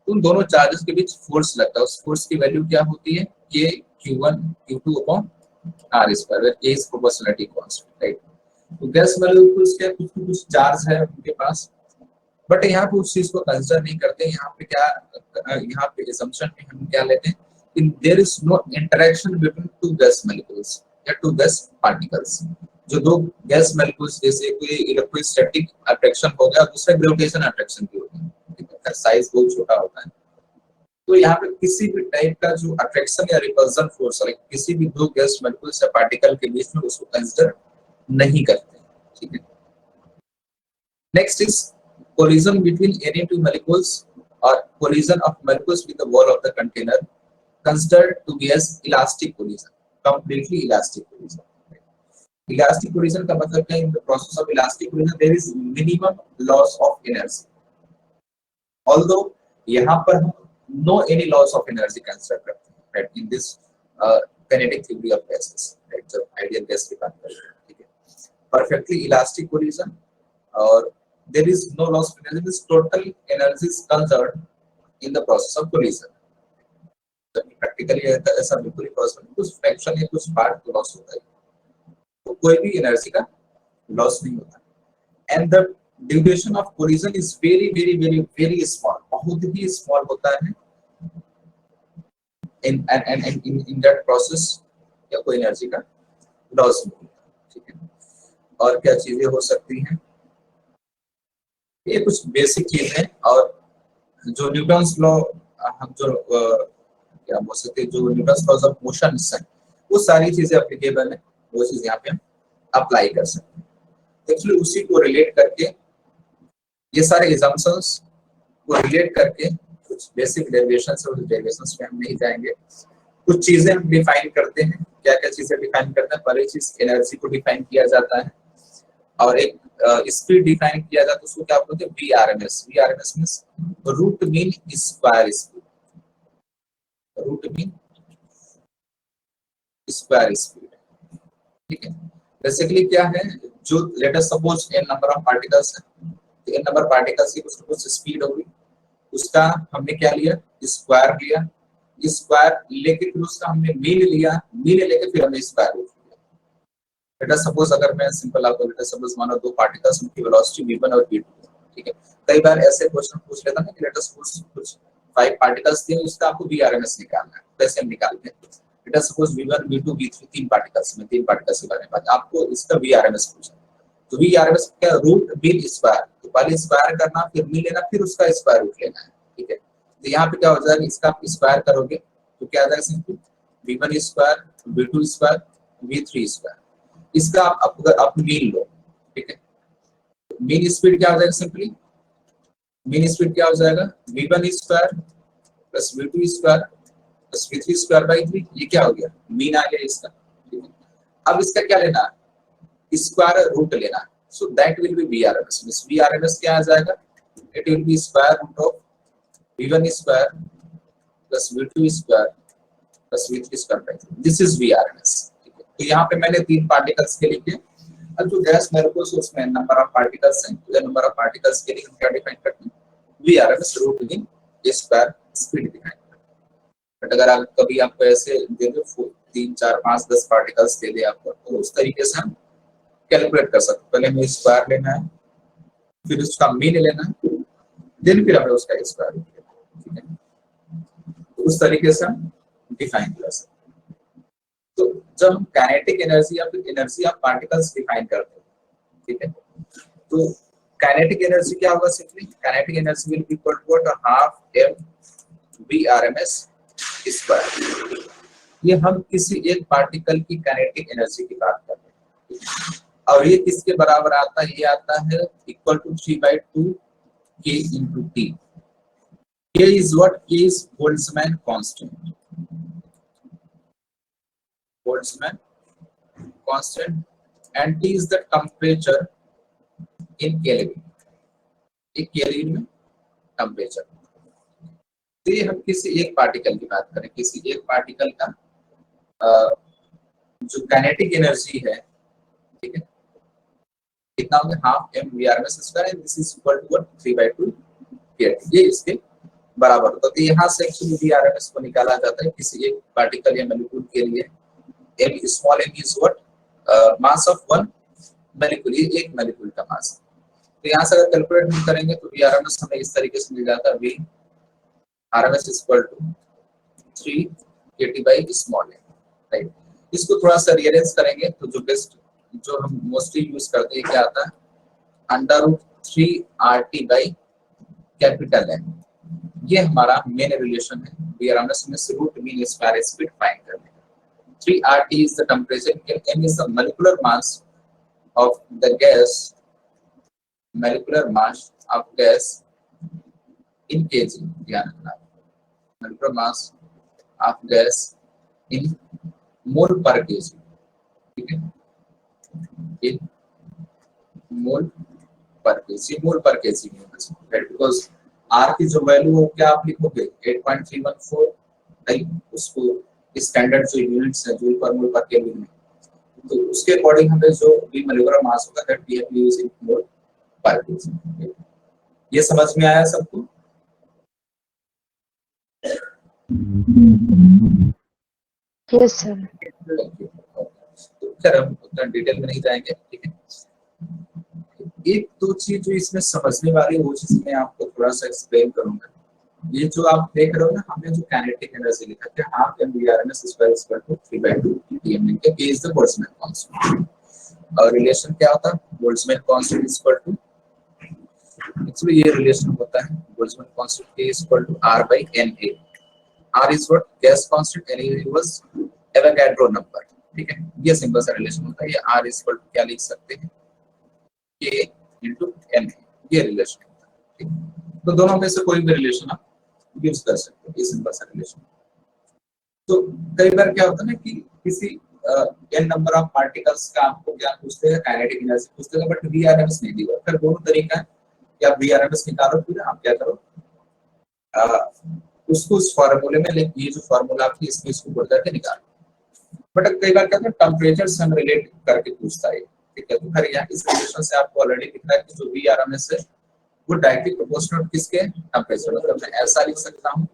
उन दोनों चार्जेस के बीच फोर्स लगता है, उस फोर्स की वैल्यू क्या होती है? K Q1 Q2 upon R square, where K is proportionality constant, right. तो गैस मॉलिक्यूल्स के कुछ चार्ज है उनके पास, बट यहाँ पे उस चीज को कंसीडर नहीं करते। यहाँ पे क्या, यहाँ पे असम्पशन में हम क्या लेते हैं? There is no interaction between two gas molecules या टू गैस पार्टिकल्स। जो दो गैस मॉलिक्यूल्स जैसे कोई इलेक्ट्रोस्टैटिक अट्रैक्शन हो गया, दूसरा ग्रेविटेशन अट्रैक्शन भी होती है, साइज बहुत छोटा होता है। तो यहाँ पे किसी भी टाइप का जो अट्रैक्शन या रिपल्सन फोर्स है किसी भी दो गैस मॉलिक्यूल्स या पार्टिकल के बीच में उसको कंसीडर नहीं करते, ठीक है। Next is collision between any two molecules or collision of molecules with the wall of the container considered to be as elastic collision, completely elastic collision. Elastic collision का मतलब क्या है? In the process of elastic collision there is minimum loss of energy. Although यहाँ पर हम no any loss of energy consider करते हैं, right? In this kinetic theory of gases, right? जब ideal gas की बात करते हैं, ठीक है। Perfectly elastic collision और there is no loss of energy, this total energy is conserved in the process of collision. Practically ऐसा बिल्कुल ही पॉसिबल, कुछ फ्रैक्शन या कुछ पार्ट को लॉस होता है, तो कोई भी एनर्जी का लॉस नहीं होता। And the duration of collision is very very very very small, बहुत ही स्मॉल होता है। इन दैट प्रोसेस या कोई एनर्जी का लॉस नहीं होता, ठीक है। और क्या चीजें हो सकती हैं? ये कुछ बेसिक चीज है। और जो न्यूटन्स लॉ, हम जो क्या बोल सकते हैं, जो न्यूटन्स लॉज ऑफ मोशन है, वो सारी चीजें एप्लीकेबल है, वो चीज यहाँ पे हम अप्लाई कर सकते हैं। एक्चुअली उसी को रिलेट करके, ये सारे एग्जाम्पल्स को रिलेट करके कुछ बेसिक डेरिवेशंस और डेरिवेशंस में हम नहीं जाएंगे। कुछ चीजें हम डिफाइन करते हैं। क्या क्या चीजें डिफाइन करते हैं? पहली चीज एनर्जी को डिफाइन किया जाता है, और एक स्पीड डिफाइन किया जाता है, उसको क्या बोलते हैं? VRMS. VRMS means root mean square speed, root mean square speed. ठीक है, बेसिकली क्या है, जो let us suppose N number of particles है, तो एन नंबर पार्टिकल्स की कुछ स्पीड होगी, उसका हमने क्या लिया? स्क्वायर लिया। स्क्वायर लेके फिर उसका हमने मीन लिया, मीन लेके फिर हमने स्क्वायर रूट लिया। लेट अस सपोज, अगर मैं सिंपल आपको लेट अस सपोज मानो दो पार्टिकल्स, उनकी वेलोसिटी v1 और v2, ठीक है। कई बार ऐसे क्वेश्चन पूछ लेता है कि लेट अस सपोज कुछ 5 पार्टिकल्स दिए, उसका आपको वीआरएमएस निकालना है। कैसे हम निकालते हैं? Late us suppose v1 v2 v3 तीन पार्टिकल्स में, तीन पार्टिकल्स के बारे में बात, आपको इसका वीआरएमएस पूछा, तो वीआरएमएस क्या? Root mean square. तो पहले स्क्वायर करना, फिर मीन लेना, फिर उसका स्क्वायर रूट लेना है। ठीक है, तो यहाँ पे क्या हो जाएगा, इसका आप स्क्वायर करोगे तो क्या आ जाएगा? Simple v1 square, v2 square, v3 square. इसका आप मीन लो। ठीक है, मीन स्पीड क्या हो जाएगा? सिंपली मीन स्पीड क्या हो जाएगा? v1 square plus v2 square plus v3 square by 3। ये क्या हो गया? मीन आ गया इसका। ठीक है, अब इसका क्या लेना है? स्क्वायर रूट लेना है। So that will be VRMS. Means VRMS क्या आ जाएगा? It will be square root of v1 square plus v2 square plus v3 square by 3। This is VRMS. ठीक है, तो यहाँ पे मैंने तीन पार्टिकल्स के लिए, अब जो गैस मेरे को उसमें नंबर ऑफ पार्टिकल्स हैं, तो नंबर ऑफ पार्टिकल्स के लिए हम क्या डिफाइन करते हैं? VRMS root mean square speed define करते हैं। बट अगर आप कभी आपको ऐसे दे दो 3 4 5 10 पार्टिकल्स दे दे आपको, तो उस तरीके से हम कैलकुलेट कर सकते हैं। पहले हमें स्क्वायर लेना है, फिर उसका मीन लेना है, देन फिर हमें उसका स्क्वायर रूट लेना है। ठीक है, तो उस तरीके से हम डिफाइन कर सकते हैं। तो जब हम काइनेटिक एनर्जी या फिर एनर्जी ऑफ पार्टिकल्स डिफाइन करते हैं, ठीक है, तो काइनेटिक एनर्जी क्या होगा? Simply kinetic energy will be equal to half m VRMS square. ये हम किसी एक पार्टिकल की काइनेटिक एनर्जी की बात कर रहे हैं, और ये किसके बराबर आता है? ये आता है equal to 3/2 k into t। k is what? K is Boltzmann constant। Boltzmann constant and T is the temperature in Kelvin। एक केल्विन में टेम्परेचर। तो ये हम किसी एक पार्टिकल की बात करें, किसी एक पार्टिकल का जो काइनेटिक एनर्जी है, ठीक है, कितना हो गया? Half m VRMS square, and this is equal to 3/2 k। ये इसके बराबर होता है। तो यहाँ से एक्चुअली वीआरएमएस को निकाला जाता है किसी एक पार्टिकल या मॉलिक्यूल के लिए। m small m is what? Mass of one molecule. ये एक मॉलिक्यूल का मास। तो यहाँ से अगर कैलकुलेट हम करेंगे तो वीआरएमएस हमें इस तरीके से मिल जाता है, VRMS equal to 3 kT by small m। Right, इसको थोड़ा सा रीअरेंज करेंगे तो जो बेस्ट, जो हम मोस्टली यूज करते हैं, क्या आता है? √3 RT बाई कैपिटल M। ये हमारा मेन रिलेशन है वीआरएमएस में से root mean square speed find करने का। 3 RT is the temperature, m is the molecular mass of the gas, molecular mass of gas in kg। ध्यान रखना, molecular mass of gas in मोल पर kg। ठीक है, in मोल पर kg, मोल पर kg में होना चाहिए, राइट? बिकॉज R की जो वैल्यू हो, क्या आप लिखोगे? 8.314, राइट? उसको स्टैंडर्ड जो यूनिट्स है जूल पर मोल पर केल्विन में, तो उसके अकॉर्डिंग हमें जो भी मोलेकुलर मास होगा that we have used in mole per kg. ये समझ में आया सबको? Yes, sir. तो खैर हम उतना डिटेल में नहीं जाएंगे। ठीक है, एक दो चीज जो इसमें समझने वाली है वो चीज मैं आपको थोड़ा सा एक्सप्लेन करूंगा। ये जो आप देख रहे हो ना, हमने जो काइनेटिक एनर्जी लिखा है half m VRMS square equal to 3/2 Tm लिख के इज द बोल्ट्जमैन कांस्टेंट। और रिलेशन क्या होता है? Boltzmann constant is equal to actually ये रिलेशन होता है Boltzmann constant K is equal to R by Na. R is what? Gas constant, Na was Avogadro number. ठीक है, ये सिंपल सा रिलेशन होता है। ये R is equal to क्या लिख सकते हैं? K into Na, ये रिलेशन होता है। ठीक है, तो दोनों में से कोई भी रिलेशन आप यूज कर सकते हो, ये सिंपल सा रिलेशन। तो कई बार क्या होता है ना कि किसी n नंबर ऑफ पार्टिकल्स का आपको क्या पूछते हैं, काइनेटिक एनर्जी पूछते हैं, बट वीआरएमएस नहीं दिया। फिर दोनों तरीका है कि आप वीआरएमएस निकालो, फिर आप क्या करो उसको उस फार्मूले में, लेकिन ये जो फार्मूला आपकी इसमें इसको बोल करके निकालो। बट कई बार क्या होता है टेम्परेचर से हम रिलेट करके पूछता है। ठीक है, तो फिर यहाँ इस रिलेशन से आपको ऑलरेडी दिख रहा है कि जो वीआरएमएस है वो डायरेक्टली प्रोपोर्शनल किसके, टेम्परेचर। मतलब मैं ऐसा लिख सकता हूँ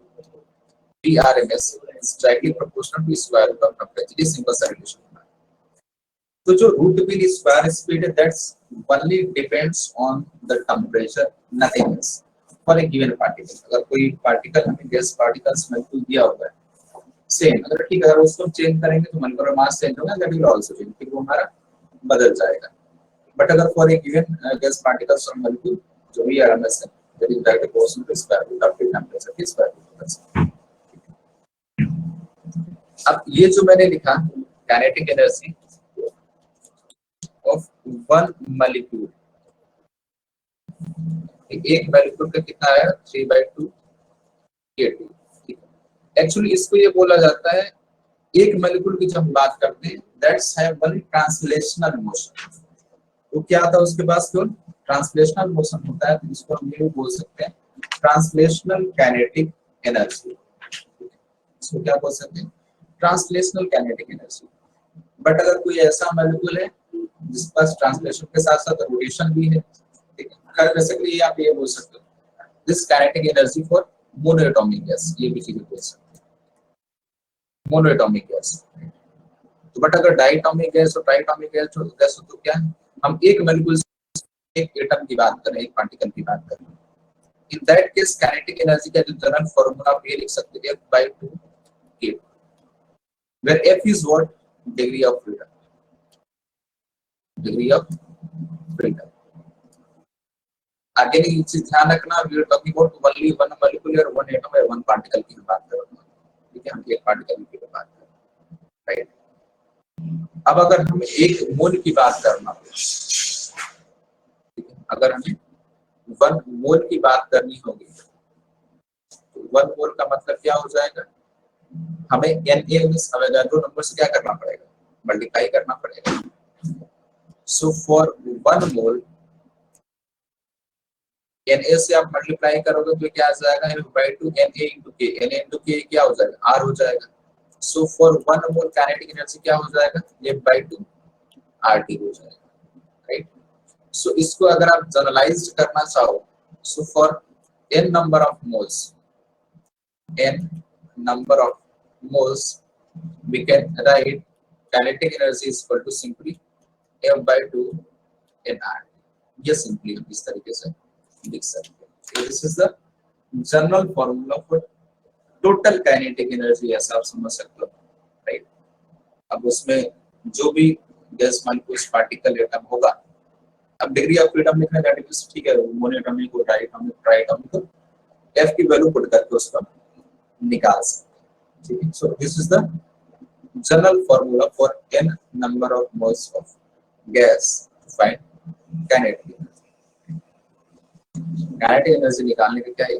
VRMS is directly proportional to square root of temperature. ये सिंपल सा रिलेशन है। तो जो रूट मीन स्क्वायर स्पीड है that's only depends on the temperature, nothing else for a given particle. अगर कोई पार्टिकल हमें गैस पार्टिकल्स मॉलिक्यूल दिया होगा सेम, अगर ठीक है अगर उसको चेंज करेंगे तो मॉलिक्यूलर मास चेंज होगा, दैट विल आल्सो चेंज, फिर वो हमारा बदल जाएगा। बट अगर for a given gas particles और मॉलिक्यूल जो भी RMS है that is directly proportional to square root of temperature के स्क्वायर रूट। अब ये जो मैंने लिखा kinetic energy of one molecule, एक मॉलिक्यूल का कितना आया 3/2 K2। एक्चुअली इसको ये बोला जाता है, एक मॉलिक्यूल की जब हम बात करते हैं that's have one translational motion. वो क्या था उसके पास, केवल ट्रांसलेशनल मोशन होता है। तो इसको हम ये बोल सकते हैं ट्रांसलेशनल काइनेटिक एनर्जी। इसको क्या बोल सकते हैं, ट्रांसलेशनल काइनेटिक एनर्जी। बट अगर कोई ऐसा मॉलिक्यूल है जिसके पास ट्रांसलेशन के साथ साथ रोटेशन भी है, ठीक है, बेसिकली आप ये बोल सकते हो this kinetic energy for monoatomic gas, ये भी चीज बोल सकते हैं मोनोएटॉमिक गैस। तो बट अगर डायटॉमिक गैस और ट्राइटॉमिक गैस हो तो क्या हम एक मॉलिक्यूल से एक एटम की बात करें, एक पार्टिकल की बात करें, in that case kinetic energy का जो जनरल फार्मूला आप ये लिख सकते हैं F/2 K, where F is what? Degree of freedom. Degree of freedom. Again, ये चीज ध्यान रखना, we are talking about only one molecule or one atom or one particle की बात कर रहे हैं। ठीक है, हम एक पार्टिकल की बात कर रहे हैं, राइट। अब अगर हम एक मोल की बात करना, ठीक है, अगर हमें 1 मोल की बात करनी होगी तो 1 मोल का मतलब क्या हो जाएगा, हमें Na मींस अवोगाड्रो नंबर से क्या करना पड़ेगा, मल्टीप्लाई करना पड़ेगा। सो फॉर 1 मोल Na से आप मल्टीप्लाई करोगे तो क्या आ जाएगा, F/2 Na into K। Na into K क्या हो जाएगा, R हो जाएगा। So for 1 mole kinetic energy क्या हो जाएगा, F/2 RT हो जाएगा, राइट। सो इसको अगर आप जनरलाइज करना चाहो, so for n number of moles, n number of moles, we can write kinetic energy is equal to simply F/2 nR। ये सिंपली हम इस तरीके से लिख सकते हैं। This is the general formula for total kinetic energy, ऐसा आप समझ सकते हो, राइट। अब उसमें जो भी गैस मॉलिक्यूल्स पार्टिकल एटम होगा, अब डिग्री ऑफ फ्रीडम लिखना है, ठीक है, मोनोएटॉमिक हो, डायटॉमिक, ट्राइटॉमिक, तो F की वैल्यू पुट करके उसका निकाल सकते हैं, ठीक है। So this is the general formula for n number of moles of gas to find kinetic energy. Kinetic energy निकालने के क्या है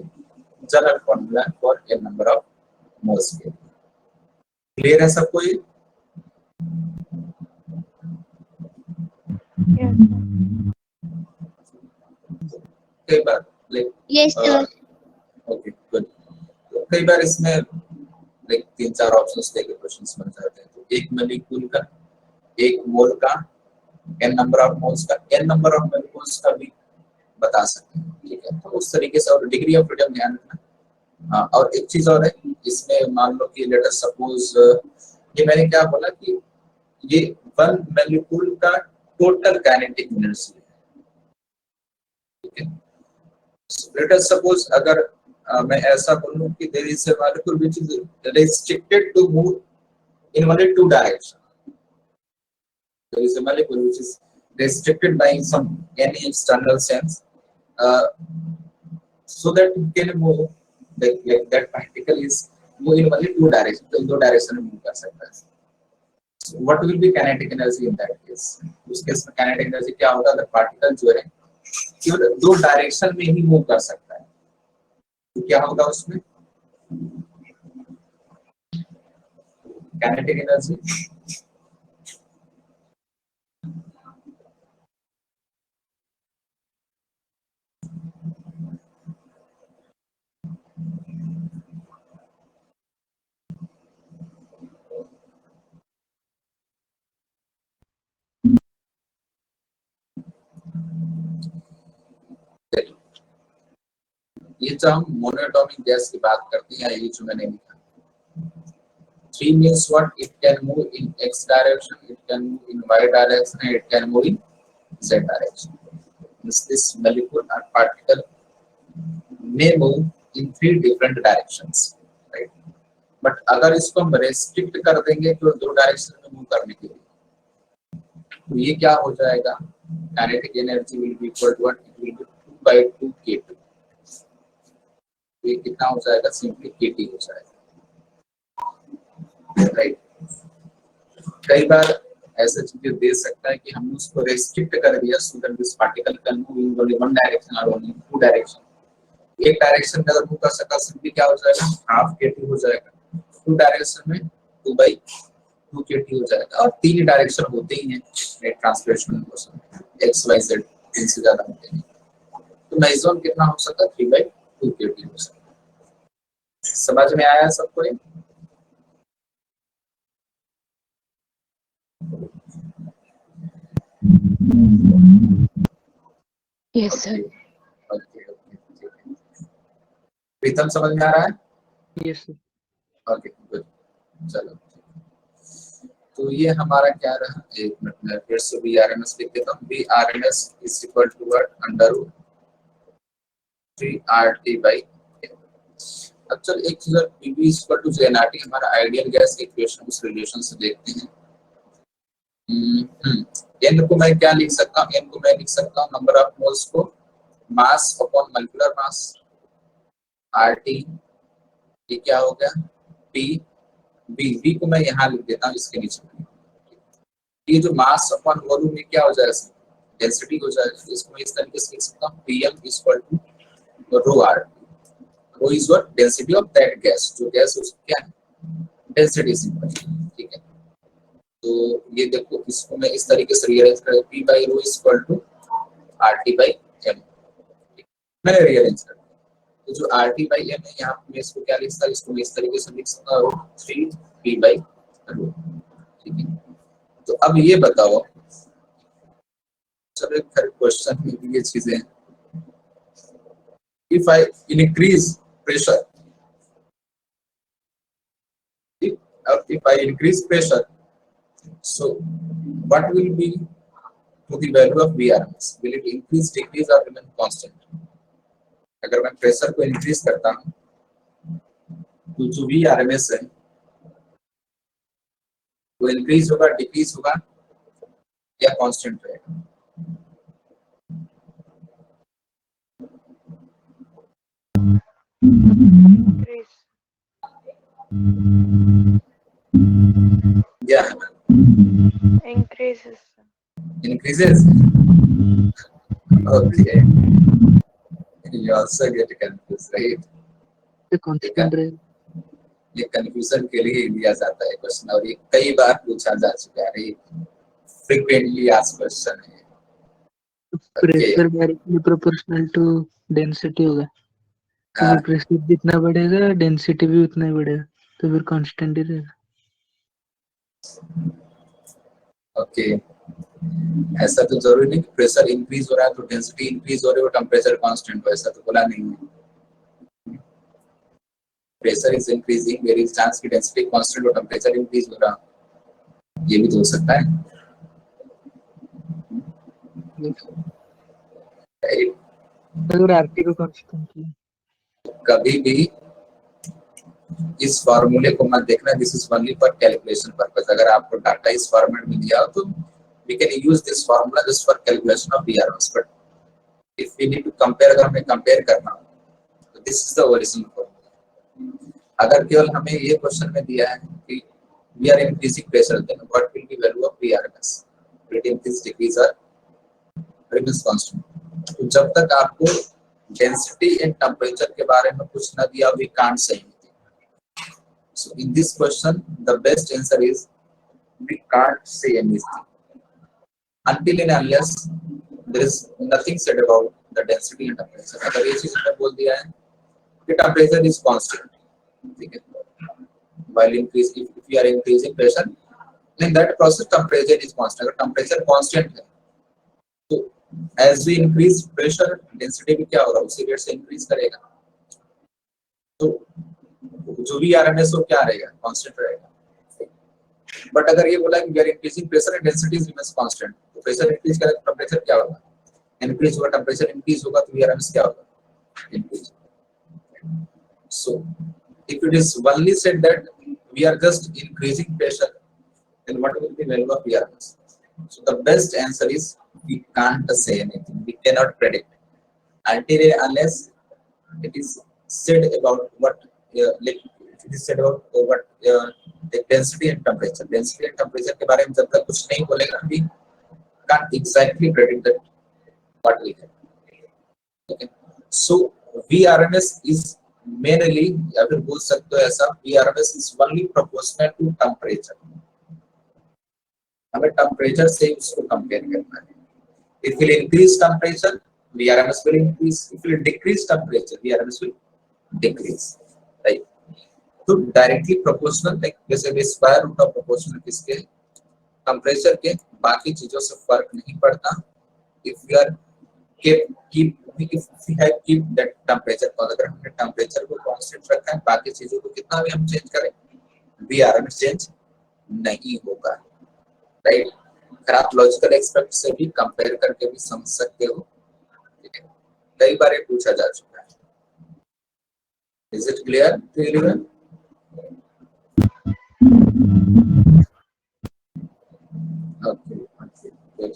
general formula for n number of moles के। क्लियर है सबको ये? कई बार Yes, sir. Okay good. कई बार इसमें लाइक 3-4 ऑप्शंस देके क्वेश्चंस बन जाते हैं। तो एक मॉलिक्यूल का, एक मोल का, n नंबर ऑफ मोल्स का, n नंबर ऑफ मॉलिक्यूल्स का भी बता सकते हैं, ठीक है। तो उस तरीके से, और डिग्री ऑफ फ्रीडम ध्यान रखना। और एक चीज और है इसमें, मान लो कि लेट अस सपोज, ये मैंने क्या बोला कि ये 1 मॉलिक्यूल का टोटल काइनेटिक एनर्जी है, ठीक है। लेट अस सपोज अगर मैं ऐसा बोलूं कि there is a molecule which is restricted to move in only 2 directions, there is a molecule which is restricted by some any external sense so that you can move like that particle is move in only two direction, तो दो direction में move कर सकता है. So what will be kinetic energy in that case? उस case में kinetic energy क्या होगा? अगर पार्टिकल जो है केवल दो डायरेक्शन में ही मूव कर सकता है तो क्या होगा उसमें kinetic energy? ये जो हम मोनोएटॉमिक गैस की बात करते हैं, ये जो मैंने लिखा 3 means what? It can move in x direction, it can move in y direction, and it can move in z direction. This molecule or particle may move in 3 different directions, right? But अगर इसको हम restrict कर देंगे तो दो direction में move करने के लिए, तो ये क्या हो जाएगा? Kinetic energy will be equal to what? It will be 2 by 2 k2. ये कितना हो जाएगा? सिंपली kt हो जाएगा, राइट. कई बार ऐसे चीजें दे सकता है कि हमने उसको रेस्ट्रिक्ट कर दिया so that this particle can move in only one direction और ओनली टू डायरेक्शन. एक डायरेक्शन में अगर मूव कर सका सिंपली क्या हो जाएगा? हाफ kt हो जाएगा. टू डायरेक्शन में 2 by 2 kt हो जाएगा. और तीन डायरेक्शन होते ही हैं translation motion, x y z, तीन से ज्यादा होते हैं. तो मैक्सिमम कितना हो सकता है? 3 by 2 kt हो सकता है. समझ में आया सबको? ये Yes, sir. प्रीतम समझ में आ रहा है? Yes sir. Okay good. चलो तो ये हमारा क्या रहा? एक मिनट में फिर से बी आर एम एस लिख देता हूँ. V R M S is equal to what? Under root 3RT by. अब चल एक चीज और, पीवी इज इक्वल टू जेएनआरटी हमारा आइडियल गैस इक्वेशन, उस रिलेशन से देखते हैं. एन को मैं क्या लिख सकता हूँ? एन को मैं लिख सकता हूँ नंबर ऑफ मोल्स को mass upon molecular mass. RT ये क्या हो गया? पी. बी को मैं यहाँ लिख देता हूँ इसके नीचे. ये जो मास अपॉन वॉल्यूम में क्या हो जाएगा? डेंसिटी हो जाएगा. इसको मैं इस तरीके से लिख सकता हूँ PM is equal to rho R. Rho is what? Density of that gas. जो गैस उसकी क्या है? Density simple. ठीक है. तो ये देखो, इसको मैं इस तरीके से रीअरेंज कर p by rho is equal to RT by m. मैंने रीअरेंज कर. तो जो RT बाई m है यहाँ पे मैं इसको क्या लिख सकता हूँ? इसको मैं इस तरीके से लिख सकता हूँ 3p बाई रो. ठीक है. तो अब ये बताओ, चलो एक क्वेश्चन में भी ये चीजें, if I increase pressure, if I increase pressure, so what will be to the value of VRMS? Will it increase, decrease or remain constant? अगर मैं प्रेशर को इंक्रीज करता हूँ तो जो VRMS है वो इंक्रीज होगा, डिक्रीज होगा या कांस्टेंट रहेगा? Increase. क्या है? Increases. Increases. Okay. You also get confused, right? ये कांस्टेंट रहेगा. ये कंफ्यूजन के लिए लिया जाता है क्वेश्चन, और ये कई बार पूछा जा चुका है. फ्रीक्वेंटली आस्क्ड क्वेश्चन है. Pressure directly proportional to density होगा. तो फिर प्रेशर जितना बढ़ेगा डेंसिटी भी उतना ही बढ़ेगा, तो फिर कांस्टेंट ही रहेगा. ओके. ऐसा तो जरूरी नहीं कि प्रेशर इंक्रीज हो रहा है तो डेंसिटी इंक्रीज हो रही है और टेम्परेचर कांस्टेंट हो, ऐसा तो बोला नहीं है. Pressure is increasing, there is chance कि डेंसिटी कांस्टेंट और टेम्परेचर इंक्रीज हो रहा, ये भी तो हो सकता है. अगर आरटी को कांस्टेंट किया, कभी भी इस फार्मूले को मत देखना. This is only for calculation purpose. अगर आपको डाटा इस फॉर्मेट में दिया हो तो we can use this formula just for calculation of VRMS. But if we need to compare, अगर हमें कंपेयर करना हो तो this is the original formula. अगर केवल हमें ये क्वेश्चन में दिया है कि we are increasing pressure, then what will be value of Vrms, it increase decrease और रिमेंस कांस्टेंट। तो जब तक आपको डेंसिटी एंड टेम्परेचर के बारे में कुछ ना दिया, we can't say anything. So in this question the best answer is we can't say anything until and unless there is nothing said about the density and temperature। अगर ये चीज हमने बोल दिया है कि temperature is constant, ठीक है, while increase if we are increasing pressure then that process temperature is constant। अगर temperature constant है तो as we increase pressure density भी क्या होगा, उसी रेट से increase करेगा, तो जो भी RMS हो क्या रहेगा, constant रहेगा। बट अगर ये बोला कि we are increasing pressure and density remains constant, तो प्रेशर इंक्रीज करेगा तो टेम्परेचर क्या होगा, इंक्रीज होगा, टेम्परेचर इंक्रीज होगा तो Vrms क्या होगा, increase. So if it is only said that we are just increasing pressure, then what will be the value of Vrms? So the best answer is we can't say anything, we cannot predict until and unless it is said about what like it is said about what the density and temperature के बारे में जब तक कुछ नहीं बोलेगा, we can't exactly predict that what will happen। Okay, so Vrms is mainly, या फिर बोल सकते हो ऐसा, Vrms is only proportional to temperature। हमें टेम्परेचर से उसको कंपेयर करना है। If we increase temperature, Vrms will increase. If we decrease temperature, Vrms will decrease, right? तो डायरेक्टली प्रोपोर्शनल, लाइक जैसे स्क्वायर रूट ऑफ प्रोपोर्शनल किसके, टेम्परेचर के, बाकी चीजों से फर्क नहीं पड़ता। If we are keep that temperature, अगर हमने टेम्परेचर को कांस्टेंट रखा है, बाकी चीजों को कितना भी हम चेंज करें Vrms चेंज नहीं होगा, राइट। अगर आप लॉजिकल एक्सपेक्ट से भी कंपेयर करके भी समझ सकते हो, ठीक है, कई बार ये पूछा जा चुका है। Is it clear to everyone? Okay, good.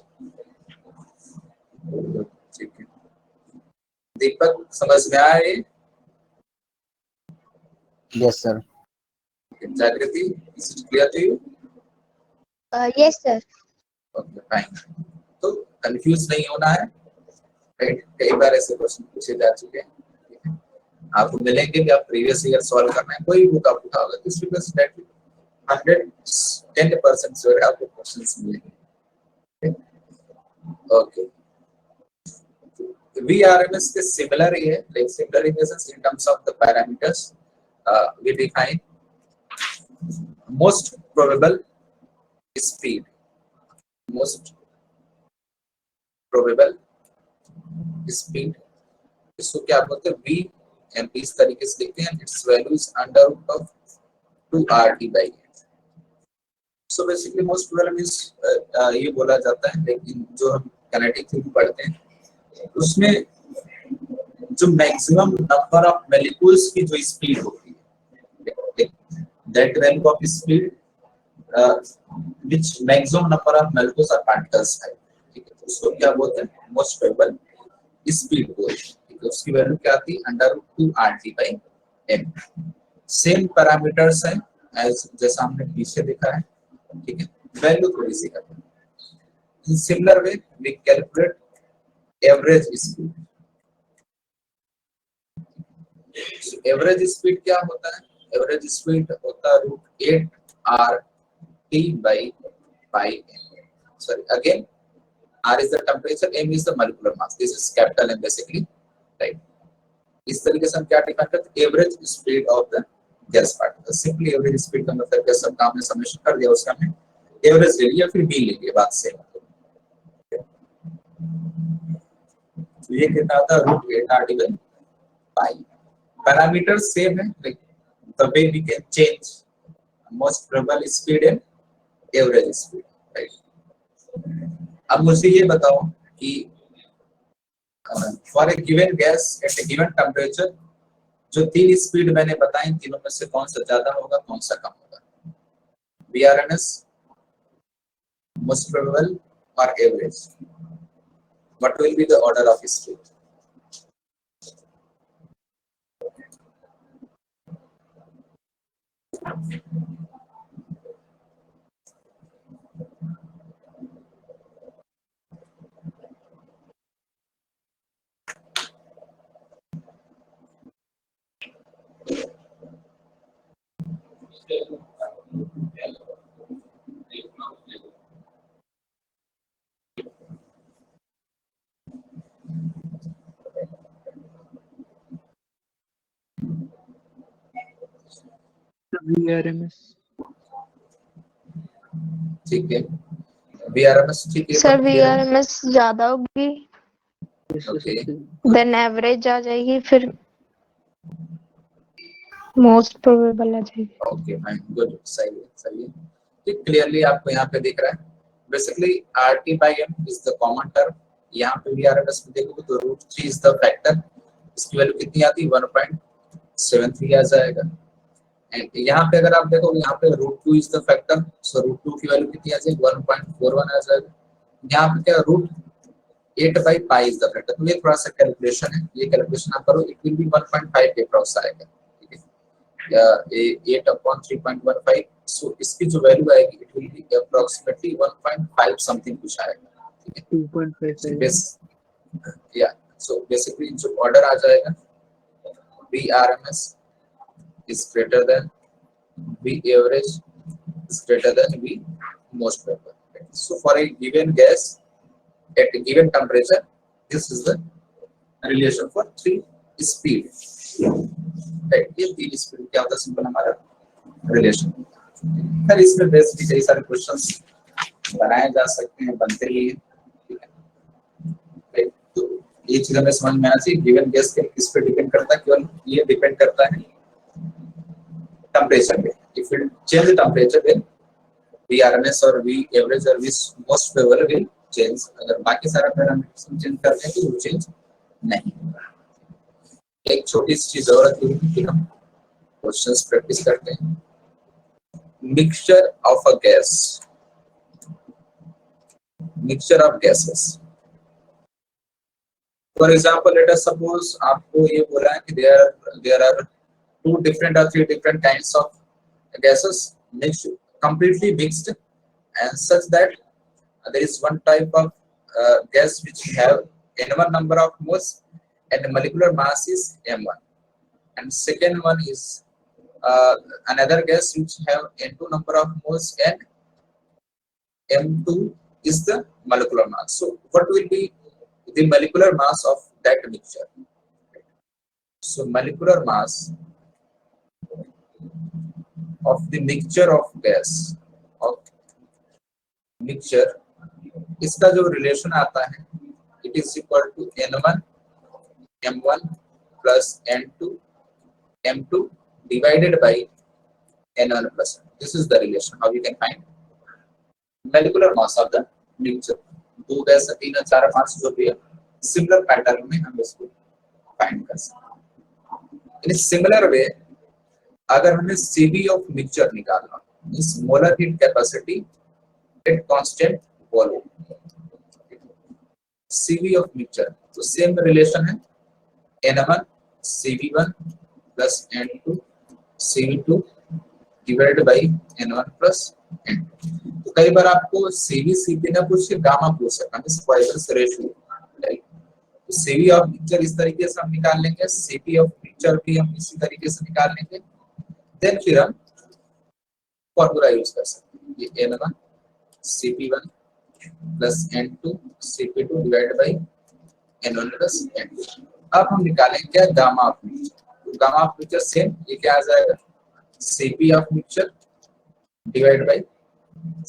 ठीक है, दीपक समझ में आया ये? Yes, sir. जागृति, is it clear to you? Yes, sir. Okay, fine। तो कंफ्यूज नहीं होना है, राइट। कई बार ऐसे क्वेश्चन पूछे जा चुके हैं, ठीक है? आपको मिलेंगे कि आप प्रीवियस ईयर सॉल्व करना है, कोई बुक आप उठाओगे तो इस बिकॉज़ दैट 110% श्योर आपको क्वेश्चंस मिलेंगे। ओके, Vrms के सिमिलर ही है, like similar in the sense in terms of the parameters we define most probable speed, most probable speed, इसको क्या बोलते हैं, Vmp इस तरीके से लिखते हैं, its value is under root of 2RT/8। So basically most probable means ये बोला जाता है, लेकिन जो हम काइनेटिक थ्योरी पढ़ते हैं उसमें जो मैक्सिमम नंबर ऑफ मॉलिक्यूल्स की जो स्पीड होती है, that value of speed which maximum number of molecules और पार्टिकल्स है, ठीक है, उसको क्या बोलते हैं, मोस्ट प्रोबेबल स्पीड बोलते हैं, ठीक है। उसकी वैल्यू क्या आती है, under root 2RT/m। Same parameters हैं एज जैसा हमने पीछे देखा है, ठीक है, वैल्यू थोड़ी सी करते हैं। In similar way we calculate average speed. Average speed क्या होता है, एवरेज स्पीड होता है √8RT/m। sorry again, R is the temperature, m is the molecular mass, this is capital M basically, right। इस तरीके से हम क्या डिफाइन करते हैं, average speed of the gas particle. Simply average speed का मतलब क्या, सब काम में समेशन कर दिया, उसका हमने एवरेज ले लिया, फिर बी ले लिया, बात सेम। तो ये कितना आता है, √8RT/m। पैरामीटर सेम है, like the way we can change most probable speed and average speed, right. अब मुझे ये बताओ कि for a given gas at a given temperature, जो तीन स्पीड मैंने बताई, तीनों में से कौन सा ज्यादा होगा, कौन सा कम होगा, Vrms, मोस्ट प्रोबेबल और average. what will be the order of speed? VRMS. ठीक है, VRMS ठीक है, सर but फिर VRMS ज्यादा होगी, इससे Okay. सबसे देन एवरेज आ जाएगी, फिर मोस्ट प्रोबेबल आ जाएगी। ओके फाइन, गुड, सही है। ठीक, क्लियरली आपको यहाँ पे दिख रहा है। Basically RT by M is the common term. यहाँ पे VRMS में देखोगे तो √3 इज द फैक्टर। इसकी वैल्यू कितनी आती है? 1.73 आ जाएगा। एंड यहाँ पे अगर आप देखो, यहाँ पे √2 इज द फैक्टर, सो √2 की वैल्यू कितनी आ जाएगी? 1.41 आ जाएगा। यहाँ पे क्या √8 by pi is the factor. तो ये थोड़ा सा कैलकुलेशन है, ये कैलकुलेशन आप करो, इट विल बी 1.5 के क्रॉस आएगा, ठीक है, या 8/3.15। सो इसकी जो वैल्यू आएगी it will B approximately 1.5 something कुछ आएगा, ठीक है। 2.5 बेस या सो बेसिकली जो ऑर्डर आ जाएगा, VRMS is greater than V average is greater than V most probable. So for a given gas at a given temperature, this is the relation for 3 speed. Right? ये 3 speed क्या होता है? Simple हमारा relation. फिर इसमें basically कई सारे questions बनाए जा सकते हैं, बनते ही हैं। Right? तो ये चीज हमें समझ में आना चाहिए, गिवन गैस के किस पे डिपेंड करता है? केवल ये डिपेंड करता है टेम्परेचर पे। If it change the temperature, then VRMS और V average और V most probable will change। अगर बाकी सारा पैरामीटर्स हम चेंज करते हैं तो वो चेंज नहीं होगा। एक छोटी सी चीज और है कि हम क्वेश्चंस प्रैक्टिस करते हैं। Mixture of a gas, mixture of gases. For example, late us suppose आपको ये बोला है कि there are 2 different or 3 different kinds of gases mixed, completely mixed, and such that there is one type of gas which have n1 number of moles and the molecular mass is m1, and second one is another gas which have n2 number of moles and m2 is the molecular mass. So what will be the molecular mass of that mixture? So molecular mass of the mixture of gas of mixture, इसका जो relation आता है, it is equal to n1 m1 plus n2 m2 divided by n1 plus n. This is the relation how we can find molecular mass of the mixture। 2 gas 3 4 5 जो भी है, similar pattern में हम इसको find कर सकते हैं। In similar वे अगर हमें CV ऑफ मिक्सचर निकालना, means molar heat capacity at constant volume, CV of mixture, तो सेम रिलेशन है n1 CV1 plus n2 CV2 divided by n1 plus n2। तो कई बार आपको CV CP ना पूछ के गामा पूछ सकता है, मींस पॉइजन रेशियो, राइट। तो CV ऑफ मिक्सचर इस तरीके से हम निकाल लेंगे, CP ऑफ मिक्सचर भी हम इसी तरीके से निकाल लेंगे। देन फिर हम फॉर्मूला यूज कर सकते हैं, ये n1 CP1 plus n2 CP2 divided by n1 plus n2। अब हम निकालें क्या? Gamma of mixture. तो गामा ऑफ मिक्सचर सेम, ये क्या आ जाएगा? CP of mixture divided by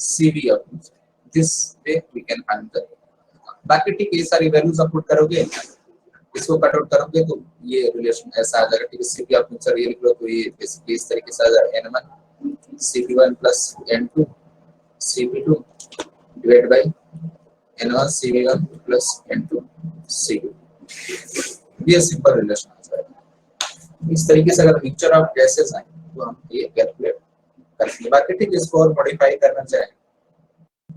CV of mixture. This way we can find the, बाकी ठीक ये सारी वैल्यूज आप पुट करोगे, इसको कट आउट करोगे तो ये रिलेशन ऐसा आ जाएगा, ठीक है। CP ऑफ मिक्सचर ये लिख लो तो ये बेसिकली इस तरीके से आ जाएगा n1 CP1 plus n2 CP2 divided by n1 CV1 plus n2 CP2। ये सिंपल रिलेशन आ जाएगा। इस तरीके से अगर मिक्सचर ऑफ गैसेस आए तो हम ये कैलकुलेट करेंगे। बाकी ठीक इसको और मॉडिफाई करना चाहें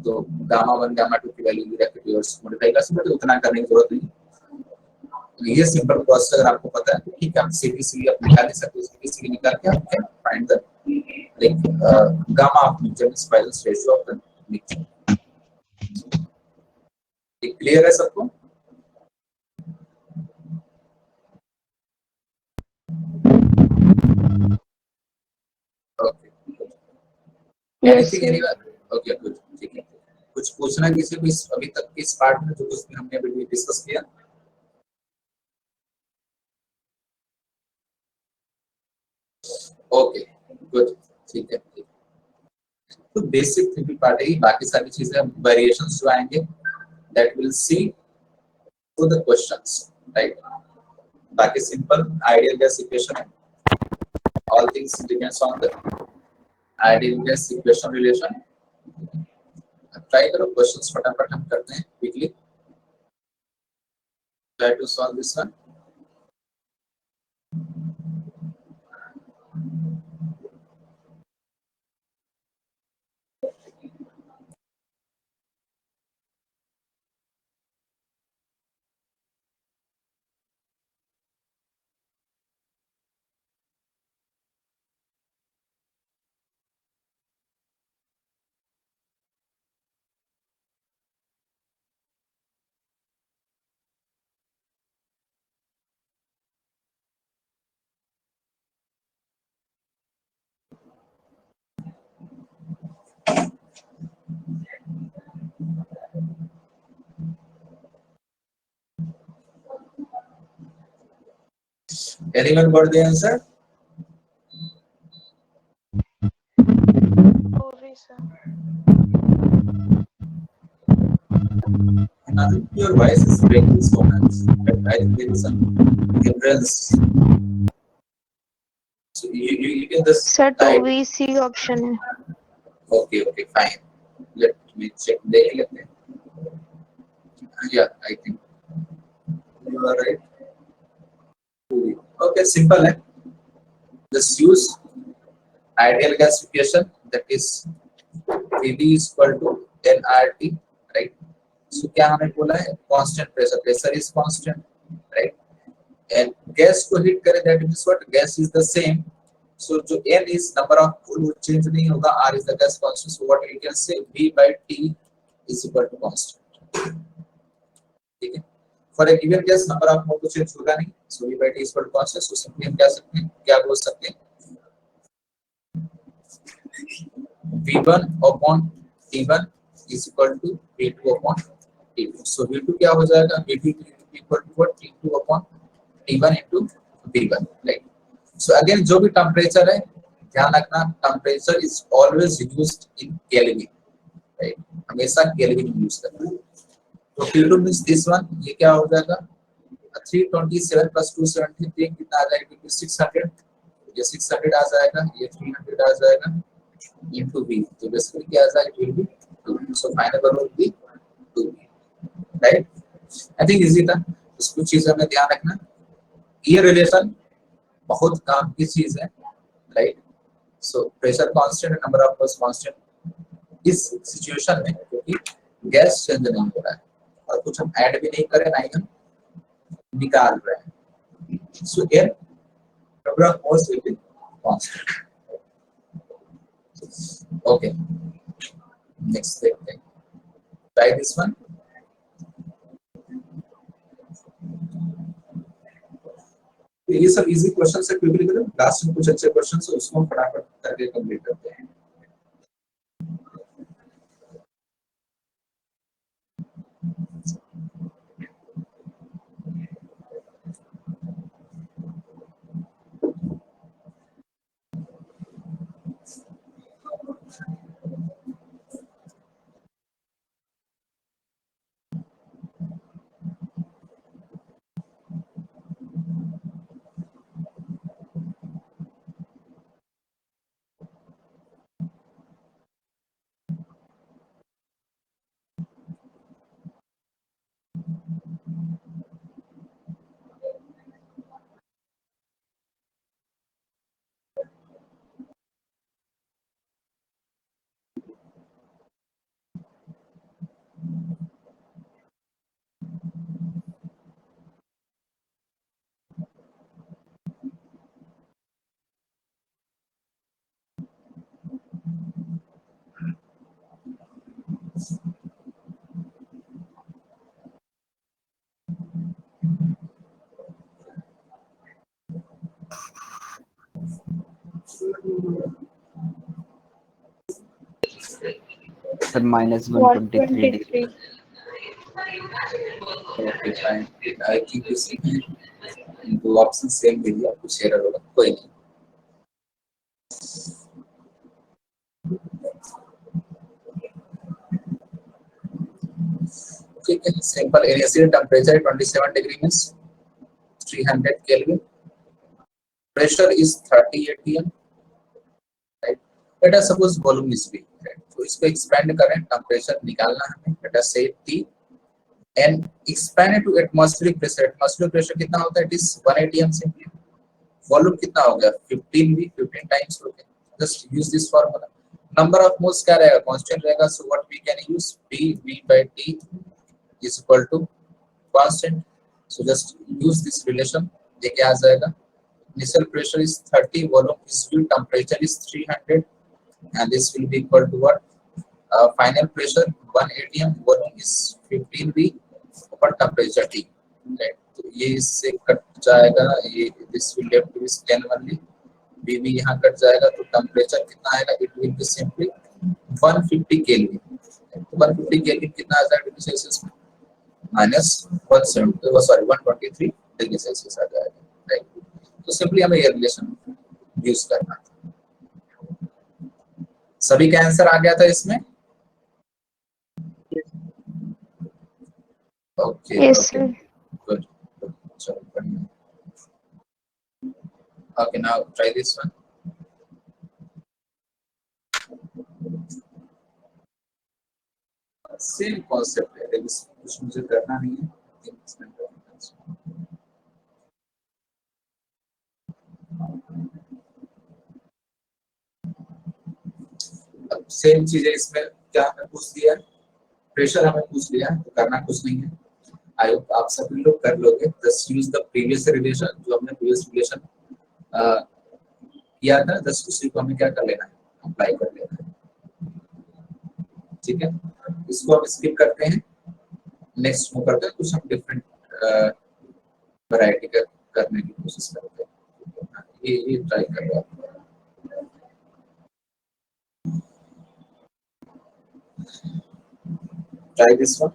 तो गामा 1 गामा 2 की वैल्यू भी रख के मॉडिफाई आएगा, बट उतना करने की जरूरत नहीं। ये सिंपल प्रोसेस अगर आपको पता है तो ठीक है, आप सीबीसी आप निकाल नहीं सकते, सीबीसी निकाल के आप can find the like gamma of mixture means balance ratio of the mixture. Clear है सबको? Okay, Yes, anything sir. Anyone? Okay good, ठीक है। कुछ पूछना किसी को इस अभी तक इस पार्ट में जो कुछ भी हमने अभी डिस्कस किया? ओके गुड, ठीक है। तो बेसिक थ्योरी पार्ट है, बाकी सारी चीजें वेरिएशंस जो आएंगे that will see to the questions, right? बाकी सिंपल आइडियल गैस इक्वेशन है, all things depends on the ideal gas equation relation. Try करो, क्वेश्चंस फटाफट हम करते हैं quickly, try to solve this one. Anyone got the answer? Sorry, sir. Your voice is breaking so much, but I think there is some hindrance. So you can just sir type. 2VC option है। Okay, okay, fine. Let me check. देख लेते हैं. Yeah, I think you are right. Okay, simple है. Just use ideal gas equation, that is Pv is equal to nRT, right? So क्या हमें बोला है? Constant pressure. Pressure is constant, right? And gas को heat करें, that means what? Gas is the same. So जो n is number of mole, वो change नहीं होगा. R is the gas constant. So what we can say? V by T is equal to constant. ठीक है? For a given gas, number of mole तो change होगा नहीं. So V by T is equal to constant. So simply हम क्या सकते हैं? क्या बोल सकते हैं? V1 upon T1 is equal to V2 upon T2. So V2 क्या हो जाएगा? V2 equal to what? T2 upon T1 into V1, right? So again जो भी टेम्परेचर है, ध्यान रखना temperature is always used in Kelvin, right? हमेशा Kelvin use करना है। तो T2 means this one, ये क्या हो जाएगा? 327 plus 273 कितना आ जाएगा? 600, ये 600 आ जाएगा, ये 300 आ जाएगा into V, तो बेसिकली क्या आ जाएगा? 2. So final value will be 2, right? I think easy था। इस कुछ चीजें में ध्यान रखना। ये रिलेशन बहुत काम की चीज है, right? So pressure constant, number of moles constant इस सिचुएशन में, क्योंकि गैस चेंज नहीं हो रहा है और कुछ हम ऐड भी नहीं कर रहे, ना ही हम निकाल रहे हैं। So here number of moles will be constant. Okay, next देखते हैं। Try this one. ये सब इजी क्वेश्चन से क्विकली करो, लास्ट में कुछ अच्छे क्वेश्चन है उसको हम फटाफट करके कंप्लीट करते हैं। Sir -123 degree. 123. Okay fine, I think इसी में दो ऑप्शन सेम दे दिया, कुछ एरर होगा, कोई नहीं। ठीक है, simple. Initial temperature 27 degree means 300 kelvin, pressure is 30 atm, right. Late us suppose volume is V, right. तो इसको एक्सपेंड करें, टेम्परेचर निकालना है हमें, लेट अस से T and expand it to atmospheric pressure। atmospheric pressure कितना होता है? It is 1 atm सिंपली। वॉल्यूम कितना हो गया? 15 V, 15 टाइम्स हो गया। Just use this formula. Number of moles क्या रहेगा? कांस्टेंट रहेगा, so what we can use, PV by T is equal to constant, so just use this relation। ये क्या आ जाएगा? initial pressure is 30, volume is V, temperature is 300, and this will be equal to what? Final pressure 1 atm, volume is 15 V, और temperature T, right। तो ये इससे cut जाएगा, ये this will left is 10 only, V भी यहाँ cut जाएगा, तो टेम्परेचर कितना आएगा? It will be simply 150 kelvin. तो 150 केल्विन कितना आ जाएगा डिग्री सेल्सियस में? -123 डिग्री सेल्सियस आ जाएगा, राइट। तो सिंपली हमें ये रिलेशन यूज करना था। सभी का आंसर आ गया था इसमें? Okay Yes, okay, sir. Good, चलो बढ़िया। Okay, now try this one. Same concept है, लेकिन कुछ मुझे करना नहीं है। अब सेम चीजें इसमें क्या हमें पूछ दिया, प्रेशर हमें पूछ लिया, तो करना कुछ नहीं है। आई होप आप सभी लोग कर लोगे। Just use the previous relation, जो हमने प्रीवियस रिलेशन किया था, जस्ट उसी को हमें क्या कर लेना है, अप्लाई कर लेना है। ठीक है, इसको हम स्किप करते हैं, नेक्स्ट मूव करते हैं, कुछ हम डिफरेंट वैरायटी का करने की कोशिश करते हैं। ये ट्राई कर रहे हैं। Try this one।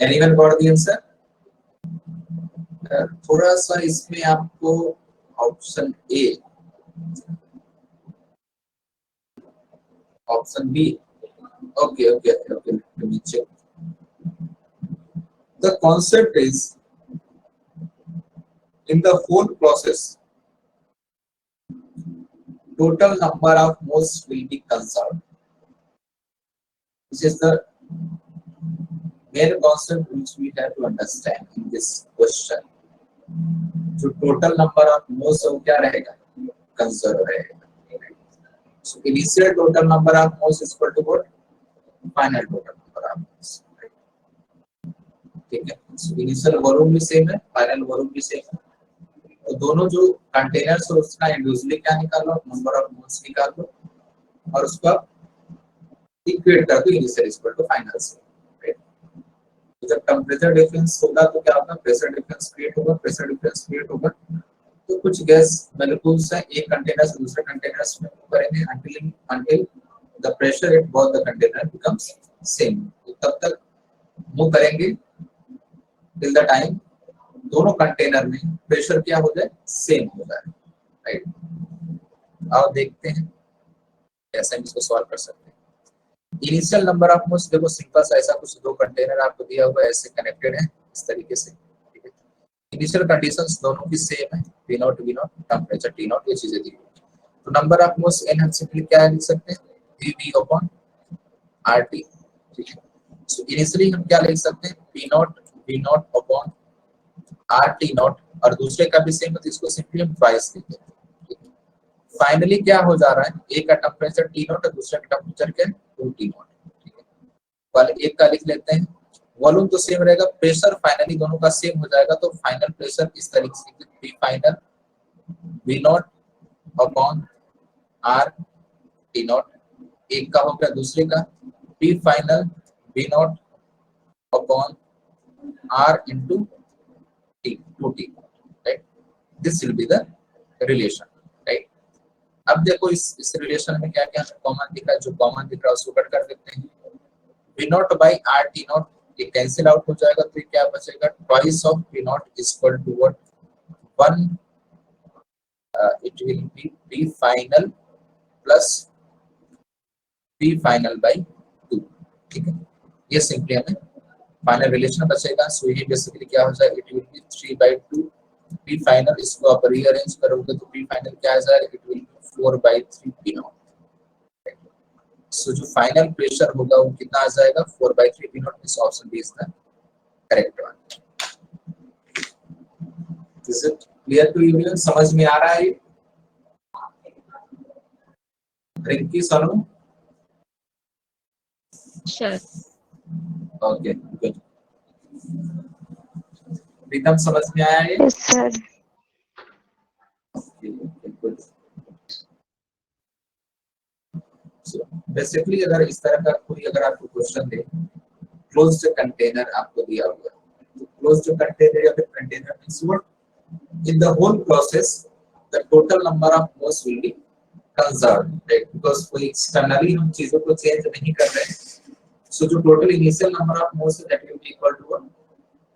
Anyone got the answer? थोड़ा सा इसमें आपको option A, option B, okay okay okay, let me check. The concept is in the whole process total number of moles will be conserved. This is the main concept which we have to understand in this question. जो total number of moles वो क्या रहेगा, conserve रहेगा। So initial total number of moles is equal to what, final total number of moles, ठीक है। So initial volume भी same है, final volume भी सेम है, तो दोनों जो कंटेनर्स है उसका इंडिविजुअली क्या निकालो, नंबर ऑफ मोल्स निकाल लो और उसका इक्वेट कर दो initial is equal to final से। जब टेम्परेचर डिफरेंस होगा तो क्या होगा, प्रेशर डिफरेंस क्रिएट होगा, प्रेशर डिफरेंस क्रिएट होगा तो कुछ गैस मॉलिक्यूल्स हैं एक कंटेनर से दूसरे कंटेनर्स में मूव करेंगे until the pressure at both the container becomes same. तो तब तक मूव करेंगे टिल द टाइम दोनों कंटेनर में प्रेशर क्या हो जाए, सेम हो जाए, राइट। आओ देखते हैं कैसे हम इसको सॉल्व कर सकते हैं। इनिशियल नंबर ऑफ मोल्स, देखो सिंपल सा ऐसा कुछ दो कंटेनर आपको दिया हुआ है, ऐसे कनेक्टेड है इस तरीके से, ठीक है। इनिशियल कंडीशंस दोनों की सेम है, P not V not, temperature T not, ये चीजें दी हुई है। तो नंबर ऑफ मोल्स n हम सिंपली क्या लिख सकते हैं, VV अपॉन RT, ठीक है। सो इनिशियली हम क्या लिख सकते हैं, P not V not upon RT not, और दूसरे का भी सेम है तो इसको सिंपली हम ट्वाइस लिख देते हैं। फाइनली क्या हो जा रहा है, एक का टेंपरेचर T नॉट और दूसरे का टेंपरेचर क्या है, 2T नॉट, ठीक है। वाले एक का लिख लेते हैं, वॉल्यूम तो सेम रहेगा, प्रेशर फाइनली दोनों का सेम हो जाएगा, तो फाइनल प्रेशर इस तरीके से P final V not upon R T not, एक का हो गया, दूसरे का P final V not upon R into T, 2T, right? This will be the relation, right? अब देखो इस रिलेशन में क्या क्या कॉमन दिख रहा है, जो कॉमन दिख रहा है उसको कट कर देते हैं। V not by R T not ये कैंसिल आउट हो जाएगा, तो क्या बचेगा, twice of P not is equal to what, 1, it will be P final plus P final by 2, ठीक है। ये सिंपली हमें फाइनल रिलेशन बचेगा। सो ये बेसिकली क्या हो जाएगा, it will B 3/2 P final, इसको आप रीअरेंज करोगे तो P फाइनल क्या आ जाएगा, it will be 4/3 P not. So जो फाइनल प्रेशर होगा वो कितना आ जाएगा, 4/3 P naught. This option B is the correct one. Is it clear to you, समझ में आ रहा है? Rinki Sonu, Sure. Okay good. Pritam समझ में आया ये? Yes, sir. बिल्कुल। बेसिकली अगर इस तरह का कोई अगर आपको क्वेश्चन दे, क्लोज्ड कंटेनर आपको दिया हुआ है, तो क्लोज्ड कंटेनर या फिर container means what, in the whole process the total number of moles will be conserved, right, because कोई एक्सटर्नली हम चीजों को चेंज नहीं कर रहे हैं। सो जो total initial number of moles है that will be equal to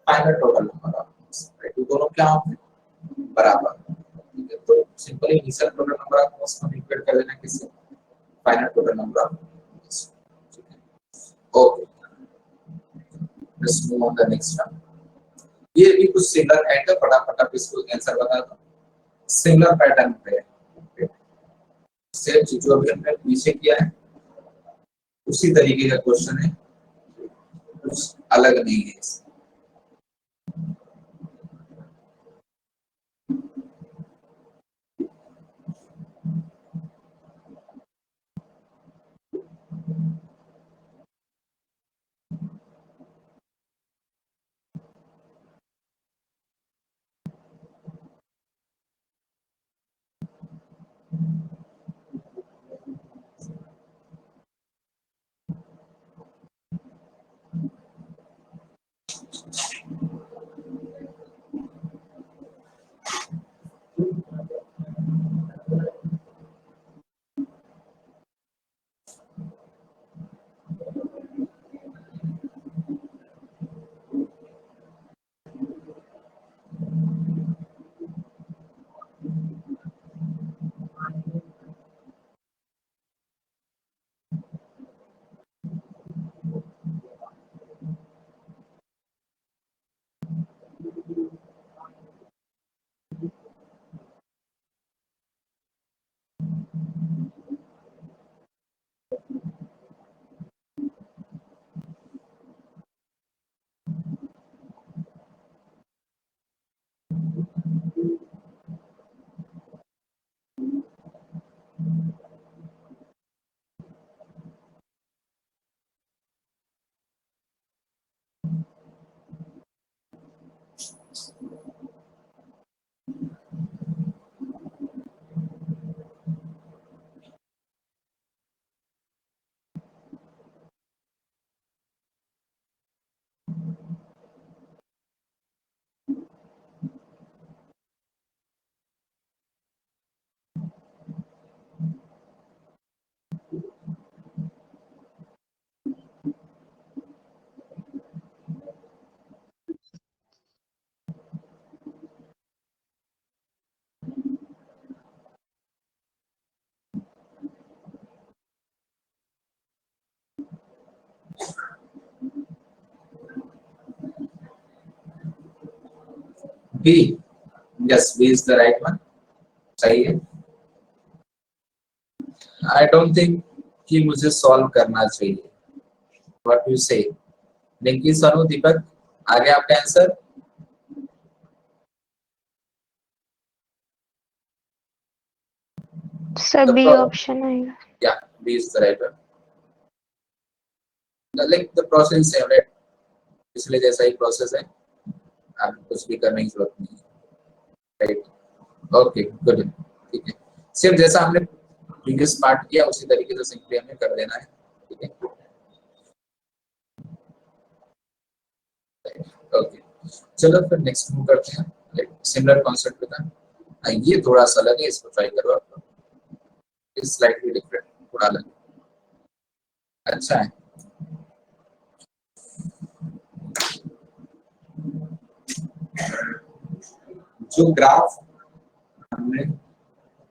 final total number of moles, right. तो दोनों क्या होंगे, बराबर, ठीक है। तो simply initial total number of moles को इक्वेट कर देना किससे, final total number of moles, ठीक है। Okay, let's move on the next one. ये भी कुछ सिमिलर है, फटाफट आप इसको आंसर बता दो। सिमिलर पैटर्न पे सेम चीज जो अभी हमने पीछे किया है उसी तरीके का क्वेश्चन है, कुछ अलग नहीं है। B, yes, B is the right one. सही है. I don't think कि मुझे सॉल्व करना चाहिए. What you say? रिंकी, सनु, दीपक, आ गया आपका आंसर? सभी ऑप्शन आएगा. Yeah, B is the right one. Like the process है, right? इसलिए जैसा ही प्रोसेस है, आप कुछ भी करने की जरूरत नहीं है, राइट? ओके, गुड, ठीक है. सिर्फ जैसा हमने प्रीवियस पार्ट किया उसी तरीके से सिंपली हमें कर देना है, ठीक है? ओके, चलो फिर नेक्स्ट मूव करते हैं. सिमिलर कॉन्सेप्ट था, ये थोड़ा सा अलग है, इसको ट्राई करो आप. इस स्लाइडली डिफरेंट, थोड़ा अलग, अच्छा है. जो ग्राफ हमने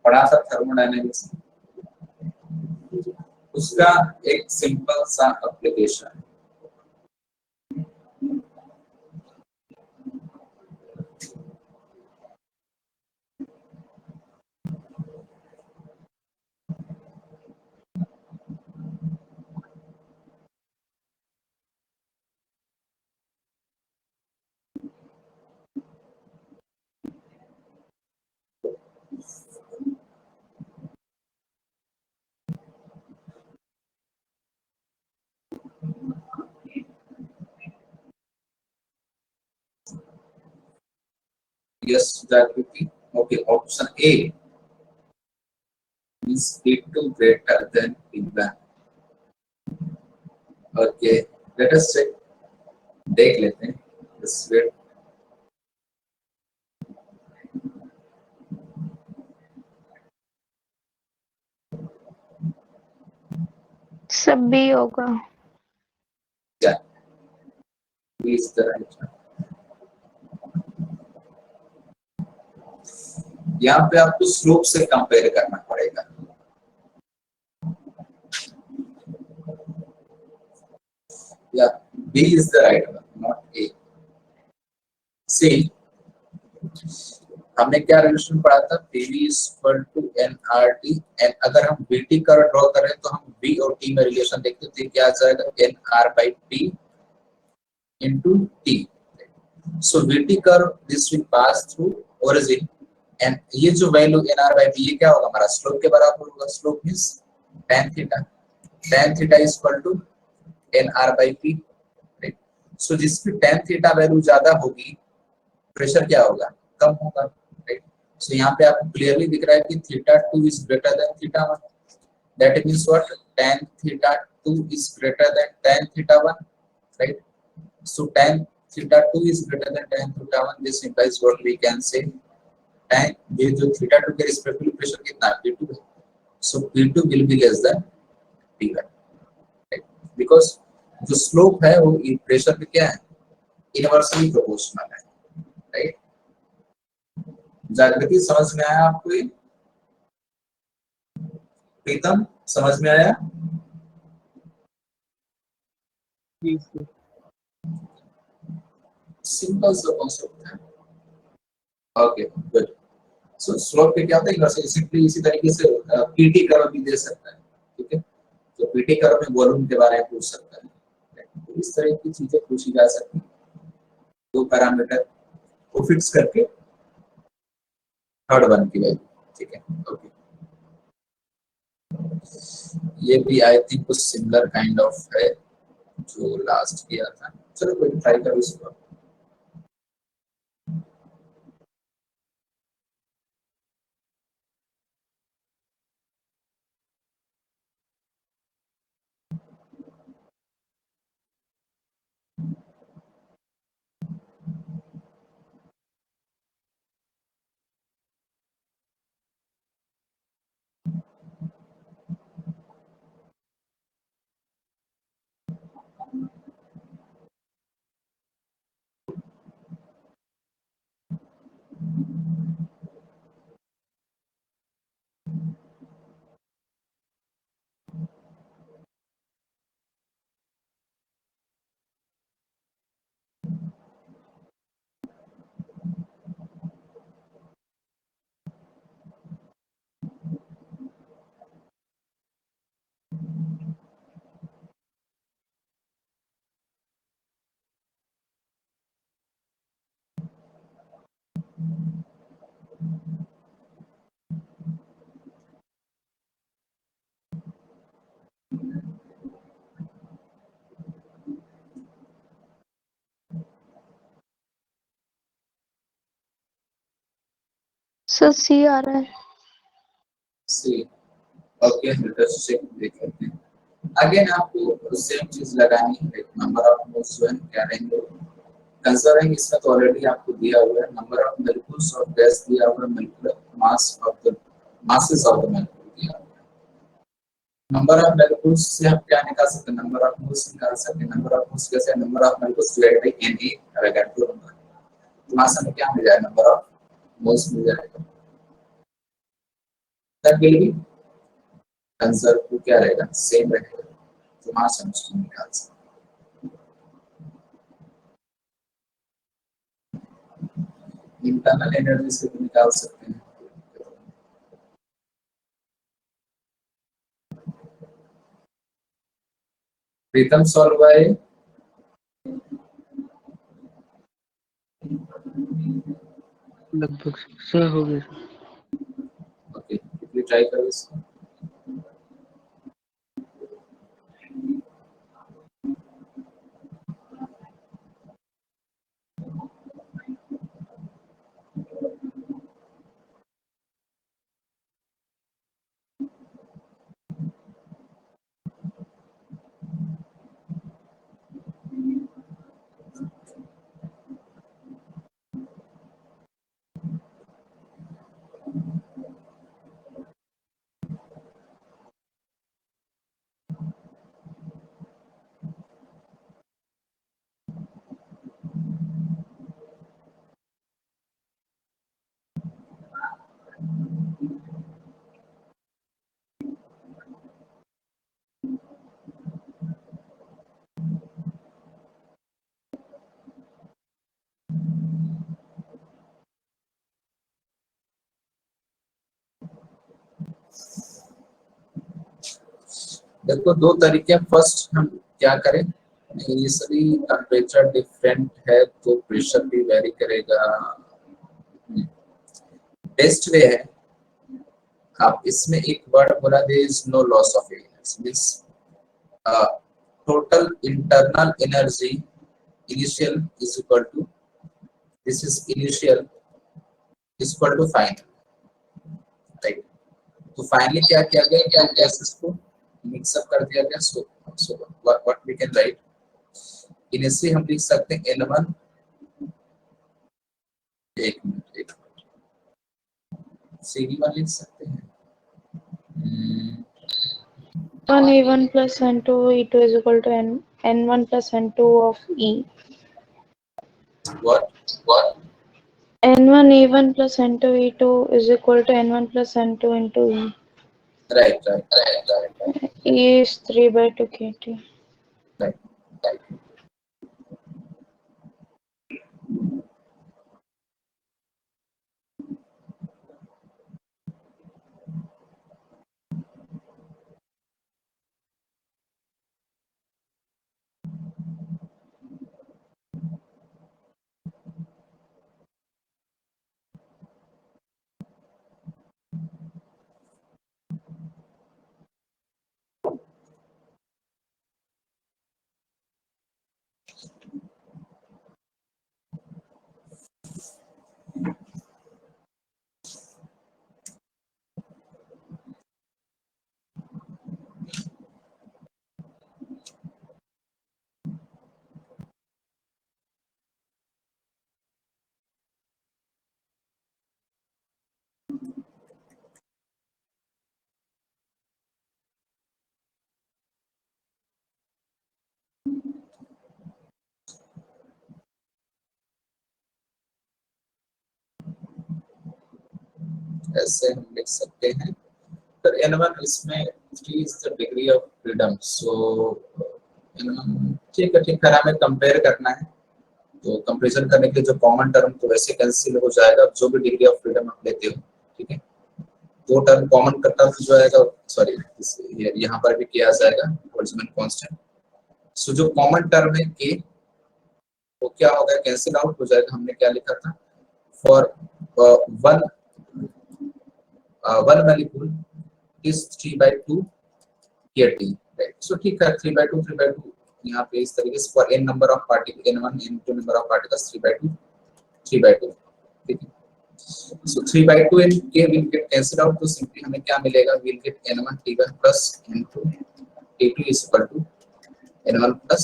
पढ़ा था थर्मोडायनेमिक्स, उसका एक सिंपल सा एप्लीकेशन है. Yes, Jagriti. Okay, option A is P2 greater than P1. Okay, let us check. देख लेते हैं. Let's wait. सभी होगा. Yeah, B is the right one. यहाँ पे आपको स्लोप से कंपेयर करना पड़ेगा. Yeah, B is the right one, not A. See, हमने क्या रिलेशन पढ़ा था? PV is equal to nRT, and अगर हम VT कर्व ड्रॉ करें तो हम V और T में रिलेशन देखते थे, क्या आ जाएगा? nR by T into T. So VT curve this will pass through origin, and ये जो वैल्यू nR by P ये क्या होगा? हमारा स्लोप के बराबर होगा. Slope means tan theta. tan theta is equal to nR by P. सो जिसकी tan थीटा वैल्यू ज्यादा होगी, प्रेशर क्या होगा? कम होगा, राइट? सो यहाँ पे आपको क्लियरली दिख रहा है कि θ2 is greater than θ1. That means what? tan θ2 is greater than tan θ1, right? So tan θ2 is greater than tan θ1. This implies what we can say, tan ये जो θ2 के रिस्पेक्टिव प्रेशर कितना है? P2 है. So P2 will be less than P1, right? Because जो slope है वो pressure पे क्या है? इनवर्सली प्रोपोर्शनल है, राइट? जागृति, समझ में आया आपको ये? प्रीतम, समझ में आया? सिंपल सा कॉन्सेप्ट है. Okay, good. सो स्लोप पे क्या होता है? इनवर्सली. सिंपली इसी तरीके से पीटी कर्व भी दे सकता है, ठीक है? तो पीटी कर्व में वॉल्यूम के बारे में पूछ सकता है. तो इस तरह की चीजें पूछी जा सकती हैं. दो पैरामीटर को फिक्स करके थर्ड वन की वैल्यू, ठीक है? ओके, ये भी आई थिंक कुछ सिमिलर काइंड ऑफ है जो लास्ट किया था. चलो कोई ट्राई करो इसको. सर सी आ रहा है। सी। ओके, लेट्स चेक, देख लेते हैं। अगेन आपको सेम चीज लगानी है, नंबर ऑफ मोल्स जो है क्या रहेंगे, कंसिडरिंग इसमें तो ऑलरेडी आपको दिया हुआ है number of molecules of gas दिया हुआ है, molecular mass of the masses of the molecule दिया हुआ है। नंबर ऑफ मोलिक्यूल्स से हम क्या निकाल सकते हैं, नंबर ऑफ मोल्स निकाल सकते हैं। नंबर ऑफ मोल्स कैसे, number of molecules divided by Na Avogadro number, तो मास हमें क्या मिल जाएगा, नंबर ऑफ मोल्स मिल जाएगा। दैट विल बी आंसर को क्या रहेगा, सेम रहेगा, तो मास हम उसको निकाल सकते हैं। इंटरनल एनर्जी से भी निकाल सकते हैं। प्रीतम सॉल्व बाय लगभग सर हो गया। ओके, quickly ट्राई करो इसको। देखो दो तरीके हैं, फर्स्ट हम क्या करें, इनिशियली टेम्परेचर डिफरेंट है तो प्रेशर भी वेरी करेगा। बेस्ट वे है, आप इसमें एक वर्ड बोला, there is no loss of energy, means total internal energy initial is equal to, this is initial is equal to final, right. तो फाइनली क्या किया गया, क्या गैसेस को मिक्स अप कर दिया गया। So what we can write, initially हम लिख सकते हैं N1, एक मिनट CD1 लिख सकते हैं, N1 plus N2 E2 is equal to N1 plus N2 of E. what N1 E1 plus N2 E2 is equal to N1 plus N2 into E. right. E is 3 by 2 kT. Right. ऐसे हम लिख सकते हैं, फिर N1 इसमें 3 is the degree of freedom, so N1 ठीक है, हमें कंपेयर करना है, तो कंपैरिजन करने के लिए जो कॉमन टर्म तो वैसे कैंसिल हो जाएगा, जो भी डिग्री ऑफ फ्रीडम आप लेते हो, ठीक है। दो टर्म कॉमन का टर्म जो आएगा, सॉरी यहाँ पर भी किया जाएगा बोल्ट्जमैन कांस्टेंट, सो जो कॉमन टर्म है K वो क्या होगा, कैंसिल आउट हो जाएगा। हमने क्या लिखा था, for one molecule is 3/2 kT, right. So ठीक है, 3/2 यहाँ पे इस तरीके से for n number of particle, N1 N2 number of particles 3/2, ठीक है। So 3/2 and k will get cancelled out, तो simply हमें क्या मिलेगा, we'll get n1 t1 plus n2 t2 is equal to n1 plus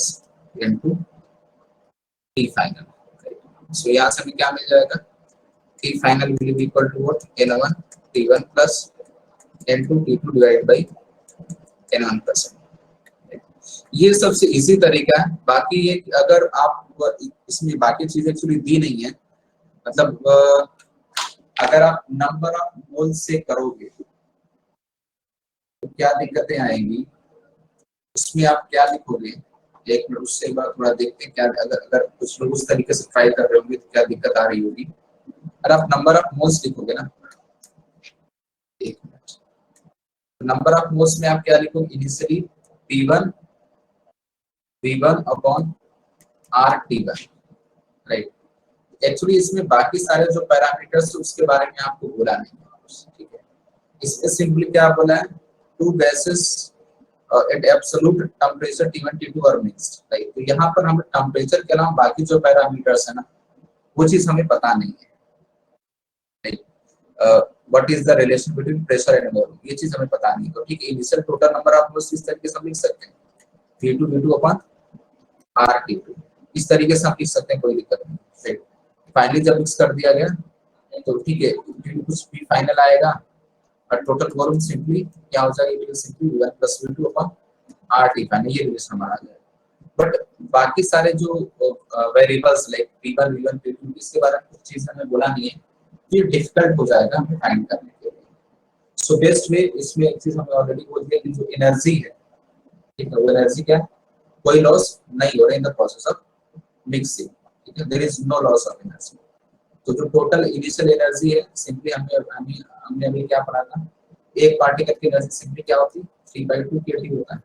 n2 t final. So यहाँ से हमें क्या मिल जाएगा, t final will be equal to what, n1 t1 plus n2 t2 divided by n1 plus n. ये सबसे easy तरीका है। बाकी ये अगर आप इसमें बाकी चीजें एक्चुअली दी नहीं है, मतलब अगर आप नंबर ऑफ मोल से करोगे तो क्या दिक्कतें आएंगी, उसमें आप क्या लिखोगे, एक मिनट उससे एक बार थोड़ा देखते हैं क्या, अगर कुछ लोग उस तरीके से ट्राई कर रहे होंगे तो क्या दिक्कत आ रही होगी। अगर आप नंबर ऑफ मोल्स लिखोगे ना, एक मिनट, नंबर ऑफ मोल्स में आप क्या लिखोगे, initially V1 upon RT1, right. Actually इसमें बाकी सारे जो पैरामीटर्स उसके बारे में आपको बोला नहीं है, ठीक है। इसमें सिंपली क्या बोला है, two gases at absolute temperature T1 T2 और मिक्स्ड, राइट। तो यहाँ पर हमें टेम्परेचर के अलावा बाकी जो पैरामीटर्स है ना, वो चीज हमें पता नहीं है, right. What is the relation between pressure and volume, ये चीज हमें पता नहीं। तो ठीक है, initial total number of moles इस तरीके से हम लिख सकते हैं, V2 अपॉन RT2, इस तरीके से हम लिख सकते हैं, कोई दिक्कत नहीं, राइट। फाइनली जब मिक्स कर दिया गया तो ठीक है, कुछ भी फाइनल आएगा और टोटल वॉल्यूम सिंपली क्या हो जाएगा, it will simply V1 plus V2 upon RT final, ये रिलेशन हमारा आ जाएगा। बट बाकी सारे जो variables like P1 V1 P2 इसके बारे में कुछ चीज हमें बोला नहीं है, ये डिफिकल्ट हो जाएगा हमें फाइंड करने के लिए। सो बेस्ट वे, इसमें एक चीज हमें ऑलरेडी बोल दिया कि जो एनर्जी है, ठीक है, वो एनर्जी क्या, कोई लॉस नहीं हो रहा in the process of mixing, ठीक है, there is no loss of energy. तो जो टोटल इनिशियल एनर्जी है, सिंपली हमने अभी क्या पढ़ा था, एक पार्टिकल की एनर्जी सिंपली क्या होती है, 3/2 kT होता है।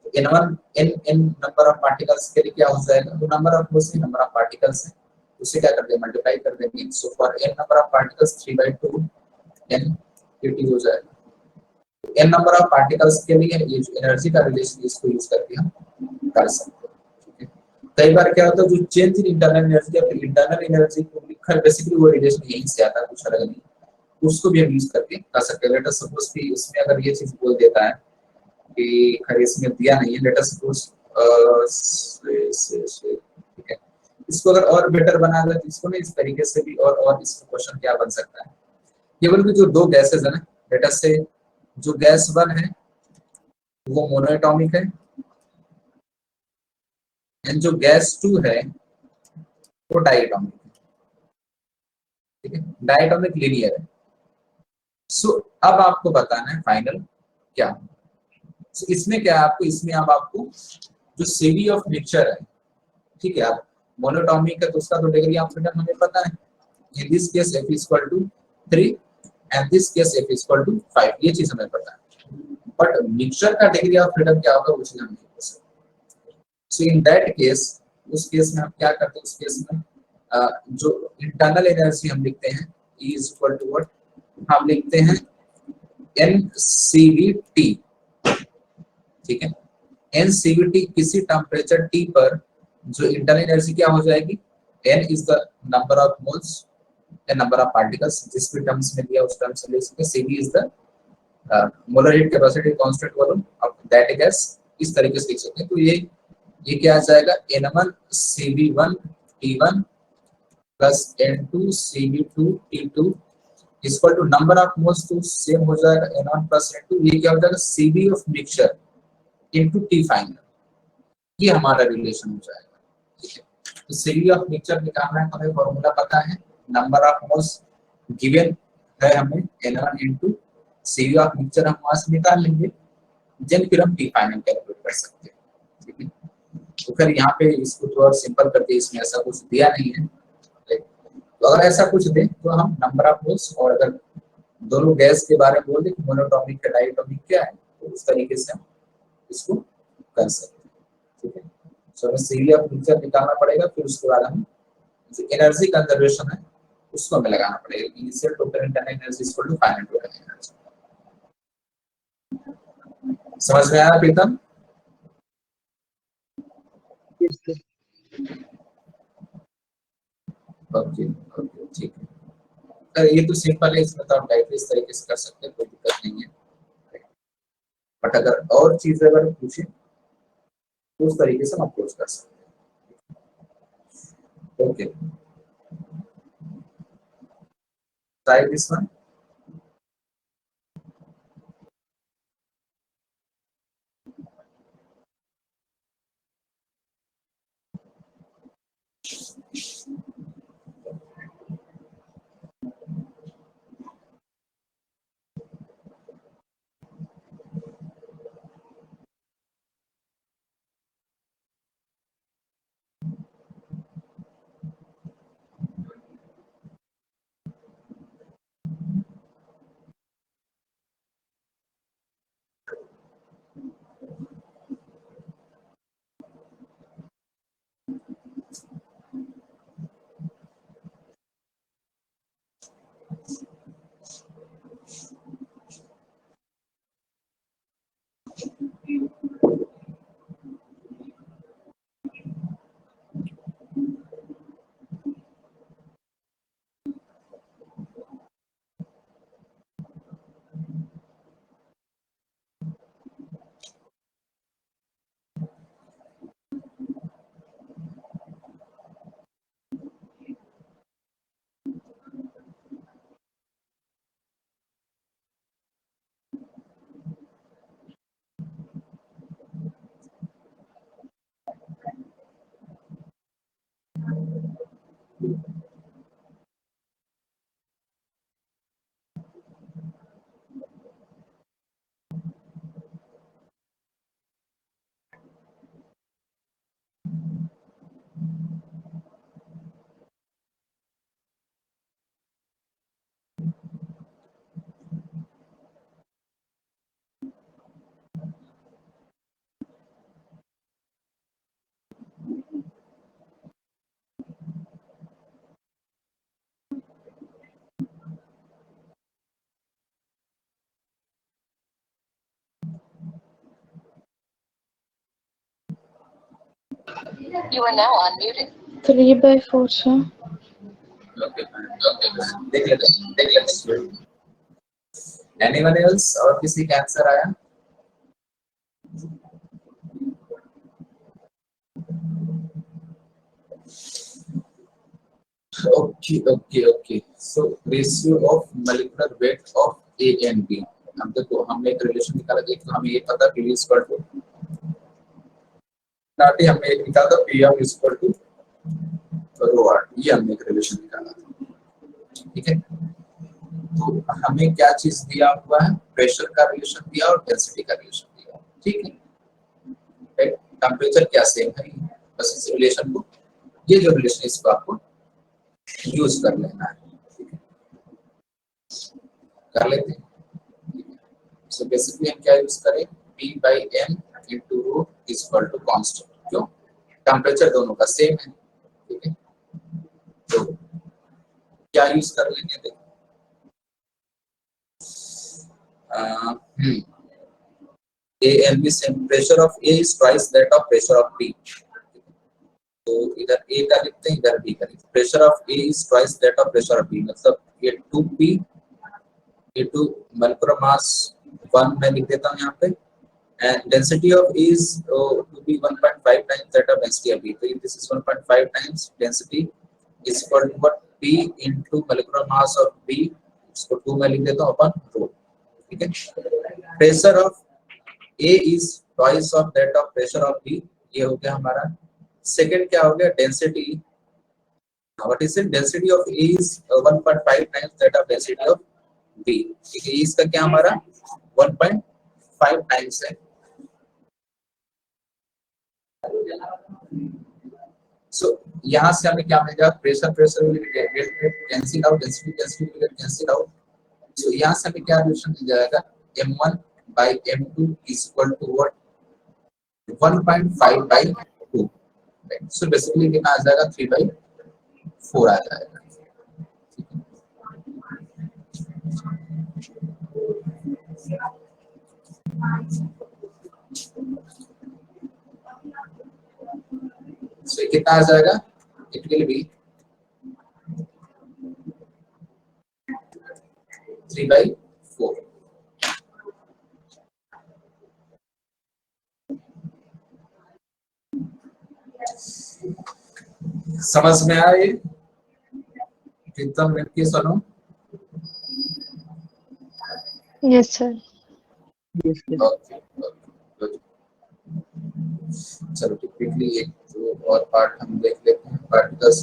तो n नंबर ऑफ पार्टिकल्स के लिए क्या हो जाएगा, वो नंबर ऑफ मोल्स है, नंबर ऑफ पार्टिकल्स है, उसे क्या कर देंगे, मल्टीप्लाई कर देंगे। So for n number of particles 3/2 n kT हो जाएगा। n नंबर ऑफ पार्टिकल्स के लिए ये जो एनर्जी का रिलेशन, इसको यूज करके हम कर सकते हैं। कई बार क्या होता है, जो चेंज इन इंटरनल एनर्जी या फिर इंटरनल एनर्जी को लिखकर बेसिकली वो रिलेशन यहीं से आता है, कुछ अलग नहीं, उसको भी हम यूज करके कर सकते हैं। लेट अस सपोज कि इसमें अगर ये चीज बोल देता है कि खैर इसमें दिया नहीं है, लेट अस सपोज ठीक है, इसको अगर और बेटर बना दे तो इसको ना इस तरीके से भी और इसमें क्वेश्चन क्या बन सकता है, केवल कि जो दो गैसेस है ना, लेट अस से जो गैस 1 है वो मोनोएटॉमिक है, एंड जो गैस 2 है वो डायटोमिक है, ठीक है, डायटोमिक लीनियर है। सो अब आपको बताना है फाइनल क्या। सो इसमें क्या है, आपको इसमें अब आपको जो सीवी ऑफ मिक्सचर है, ठीक है, आप मोनोटॉमिक है तो उसका तो डिग्री ऑफ फ्रीडम हमें पता है, in this case F = 3 and this case F = 5, ये चीज हमें पता है। बट मिक्सचर का डिग्री ऑफ फ्रीडम क्या होगा, वो चीज हम नहीं बता सकते। सो इन दैट केस, उस केस में हम क्या करते हैं, उस केस में जो इंटरनल एनर्जी हम लिखते हैं E = what, हम लिखते हैं NCVT, ठीक है। NCVT किसी टेम्परेचर T पर जो इंटरनल एनर्जी क्या हो जाएगी, N is the number of moles and number of particles, जिस भी टर्म्स में दिया उस टर्म से ले सकते हैं। CV is the molar heat capacity constant volume of that gas, इस तरीके से लिख सकते हैं। तो ये क्या आ जाएगा, N1 CV1 T1 plus N2 CV2 T2 equal to number of moles, तो सेम हो जाएगा N1 प्लस N2, ये क्या हो जाएगा, CV of mixture into T final, ये हमारा रिलेशन हो जाएगा, ठीक है। तो CV ऑफ मिक्सचर निकालना है, हमें फॉर्मूला पता है, नंबर ऑफ मोल्स गिवन है हमें N1 into CV of mixture, हम वहां से निकाल लेंगे, देन फिर हम T फाइनल कैलकुलेट कर सकते हैं, ठीक है। तो फिर यहाँ पे इसको थोड़ा सिंपल करके, इसमें ऐसा कुछ दिया नहीं है, तो अगर ऐसा कुछ दे तो हम नंबर ऑफ मोल्स और अगर दोनों गैस के बारे में बोल दे, मोनोटॉमिक का डायटोमिक क्या है, तो उस तरीके से हम इसको कर सकते हैं, ठीक है। सो हमें सीवी ऑफ मिक्सचर निकालना पड़ेगा, फिर उसके बाद हम जो एनर्जी कंजर्वेशन है उसको हमें लगाना पड़ेगा, initial total internal energy equal to final total energy. समझ में आया प्रीतम? ओके ओके, ठीक है। ये तो सिंपल है, इसमें तो हम डायरेक्टली इस तरीके से कर सकते हैं, कोई दिक्कत नहीं है। बट अगर और चीज अगर पूछे तो उस तरीके से हम अप्रोच कर सकते हैं। Okay, try this one. You are now unmuted. 3/4 sir. Okay, देख लेते हैं। एनीवन एल्स, और किसी का आंसर आया? Okay, so ratio of molecular weight of A and B. हम देखो, हमने एक रिलेशन निकाला, एक तो हमें ये पता पी इक्वल टू नाटी, हमने एक निकाला था P M equal to rho R, ये हमने एक रिलेशन निकाला था, ठीक है। तो हमें क्या चीज दिया हुआ है? प्रेशर का रिलेशन दिया और डेंसिटी का रिलेशन दिया, ठीक है। टेम्परेचर क्या सेम है, बस इस रिलेशन को, ये जो रिलेशन है इसको आपको यूज कर लेना है, ठीक है। कर लेते हैं। सो बेसिकली हम क्या यूज करें? P by M into rho is equal to constant, क्यों? टेम्परेचर दोनों का सेम है, ठीक है। तो क्या यूज कर लेंगे? देखो, A and B same, pressure of A is twice that of pressure of B. तो इधर A का लिखते हैं, इधर B का लिखते हैं। Pressure of A is twice that of pressure of B, मतलब ये 2P into molecular mass 1 मैं लिख देता हूँ यहाँ पे, and density of A is to be 1.5 times that of density of B. So this is 1.5 times density is equal to what? P into molecular mass of B, इसको 2 मैं लिख देता हूँ अपन rho, ठीक है। Pressure of A is twice of that of pressure of B, ये हो गया हमारा। सेकंड क्या हो गया? Density, what is it? Density of A is 1.5 times that of density of B, ठीक है। इसका क्या हमारा 1.5 टाइम्स है। सो यहाँ से हमें क्या मिलेगा? Pressure will get cancel out, density will get cancel out. So यहाँ से हमें क्या रिलेशन मिल जाएगा? m1 by m2 is equal to what? 1.5 by 2। So basically कितना आ जाएगा? 3/4 आ जाएगा। सो कितना आ जाएगा? It will B 3/4। समझ में आया ये? प्रीतम की सुनो। Yes sir. Yes, sir. Okay, good. चलो क्विकली एक तो और पार्ट हम देख लेते हैं। पार्टिकल्स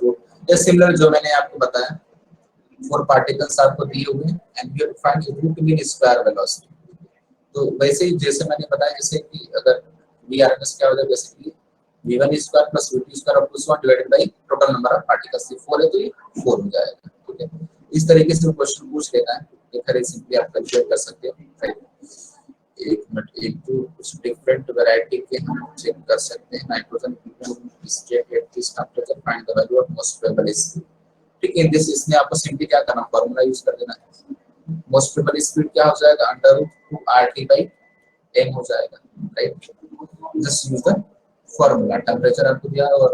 रूट या सिमिलर जो मैंने आपको बताया, 4 पार्टिकल्स आपको दिए हुए हैं and we have to find root mean square velocity. तो वैसे ही जैसे मैंने बताया, जैसे कि अगर VRMS क्या हो जाएगा, basically V1 square plus V2 square of +1 divided by total number of particles. 4 है तो ये 4 हो जाएगा। ठीक है, इस तरीके से क्वेश्चन पूछ लेता है, ये खैर सिंपली आप कैलकुलेट कर सकते हो। राइट, एक मिनट, एक तो कुछ डिफरेंट वैरायटी के हम चेक कर सकते हैं। Nitrogen state at this temperature, find the value of most probable speed. ठीक है, दिस इसमें आपको सिंपली क्या करना, फार्मूला यूज कर देना है। मोस्ट प्रोबेबल स्पीड क्या हो जाएगा, √2RT/m हो जाएगा। Right, just use the formula. Temperature आपको दिया और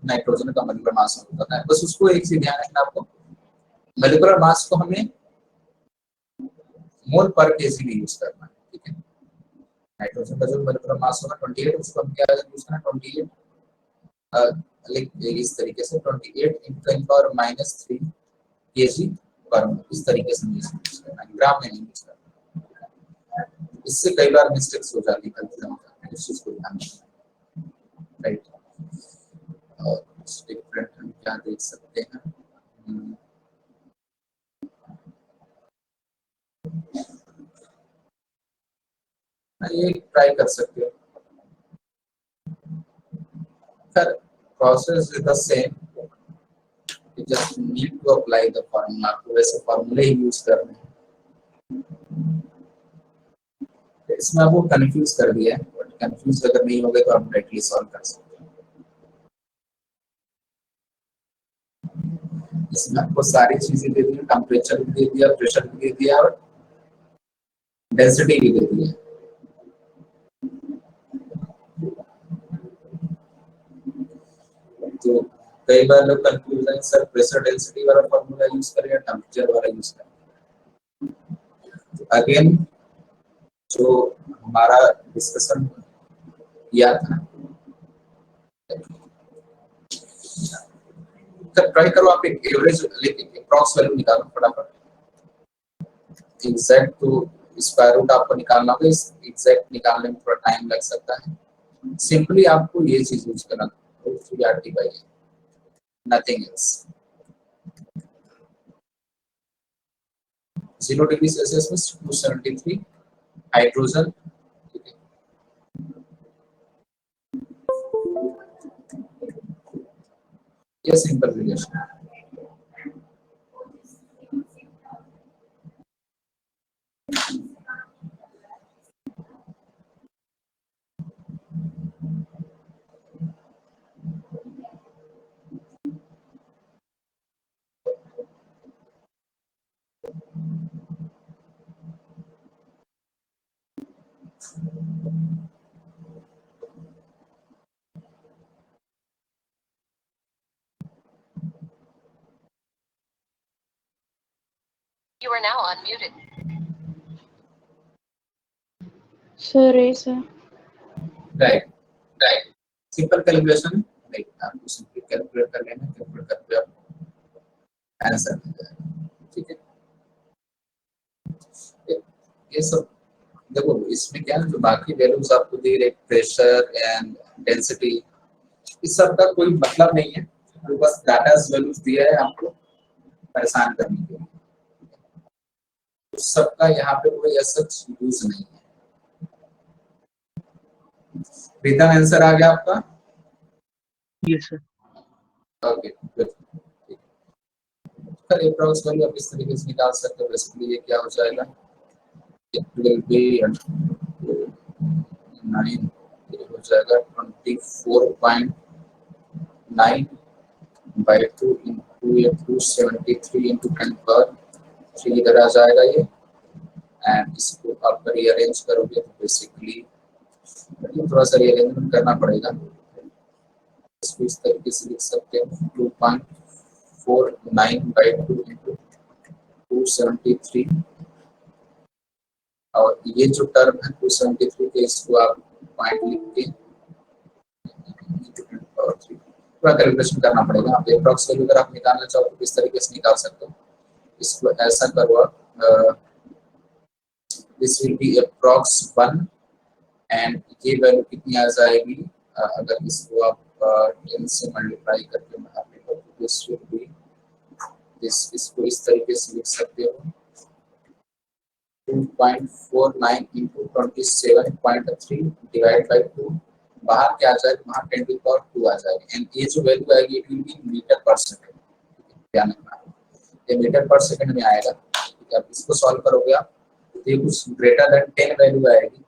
नाइट्रोजन का मोलेकुलर मास होता है, बस उसको एक चीज ध्यान रखना, आपको मोलेकुलर मास को हमें मोल पर केजी में यूज करना है। ठीक है, नाइट्रोजन का जो मोलेकुलर मास होगा 28, उसको हम क्या यूज करना, 28 इस तरीके से 28 × 10⁻³ kg पर मोल, इस तरीके से यूज करना है, ग्राम में नहीं यूज करना। इससे कई बार मिस्टेक्स हो जाती है, गलतियां हो जाती है, इस चीज को ध्यान रखना। राइट, और डिफरेंट हम क्या देख सकते हैं, ये ट्राई कर सकते हो। Sir process is the same, you just need to apply the formula। तो वैसे फॉर्मूले ही यूज करने हैं। इसमें आपको कंफ्यूज कर दिया है, बट कंफ्यूज अगर नहीं होगे तो आप डायरेक्टली सॉल्व कर सकते हैं। इसमें आपको सारी चीजें दे दी, टेम्परेचर भी दे दिया, प्रेशर भी दे दिया और डेंसिटी भी दे दी है। तो कई बार लोग कंफ्यूज हैं, सर प्रेशर डेंसिटी वाला फॉर्मूला यूज करें या टेम्परेचर वाला यूज करें। तो अगेन जो हमारा डिस्कशन किया था, तो ट्राई करो आप एक एवरेज लेके अप्रॉक्स वैल्यू निकालो फटाफट। एग्जैक्ट तो स्क्वायर रूट आपको निकालना होगा, इस एग्जैक्ट निकालने में थोड़ा टाइम लग सकता है। सिंपली आपको ये चीज यूज करना, √3RT/m, nothing else. 0 degree Celsius में 273 हाइड्रोजन। ये सिंपल रिलेशन है। You are now unmuted. Sorry, sir. Right, simple calculation. Right, आपको सिंपली कैलकुलेट कर लेना, कैलकुलेट करके आप आंसर मिल जाएगा। ठीक है, ये सब देखो, इसमें क्या है, जो बाकी वैल्यूज आपको दी रही, प्रेशर एंड डेंसिटी, इस सब का कोई मतलब नहीं है, तो बस डाटा वैल्यूज दिया है आपको परेशान करने के लिए। तो सबका यहाँ पे कोई ऐसा यूज नहीं है। प्रीतम आंसर आ गया आपका? Yes, sir. Okay, good. Sir approx value आप इस तरीके से निकाल सकते हो। बेसिकली ये क्या हो जाएगा, इट विल बी 9 हो जाएगा 24.9/2 × 273 × 10⁻³ इधर आ जाएगा ये। एंड इसको आप रीअरेंज करोगे तो बेसिकली थोड़ा सा रीअरेंजमेंट करना पड़ेगा। इसको इस तरीके से लिख सकते हैं 2.49/2 × 273 और ये जो टर्म है 273 के इसको आप पॉइंट लिख के पूरा कैलकुलेशन करना पड़ेगा। आप अप्रॉक्स वैल्यू अगर आप निकालना चाहो तो किस तरीके से निकाल सकते हो, इसको ऐसा करो आप, this will B approx 1 and ये वैल्यू कितनी आ जाएगी, अगर इसको आप 10 से मल्टीप्लाई करके बनाते हो तो दिस विल बी दिस, इसको इस तरीके से लिख सकते हो 2.49 into 27.3 डिवाइड बाय 2, बाहर क्या आ जाएगा, बाहर 10 टू पावर 2 आ जाएगा एंड ये जो वैल्यू आएगी इट विल बी मीटर पर सेकंड। ध्यान रखना ये मीटर पर सेकंड में आएगा। ठीक है, आप इसको सॉल्व करोगे आप तो ये कुछ ग्रेटर देन 10 वैल्यू आएगी।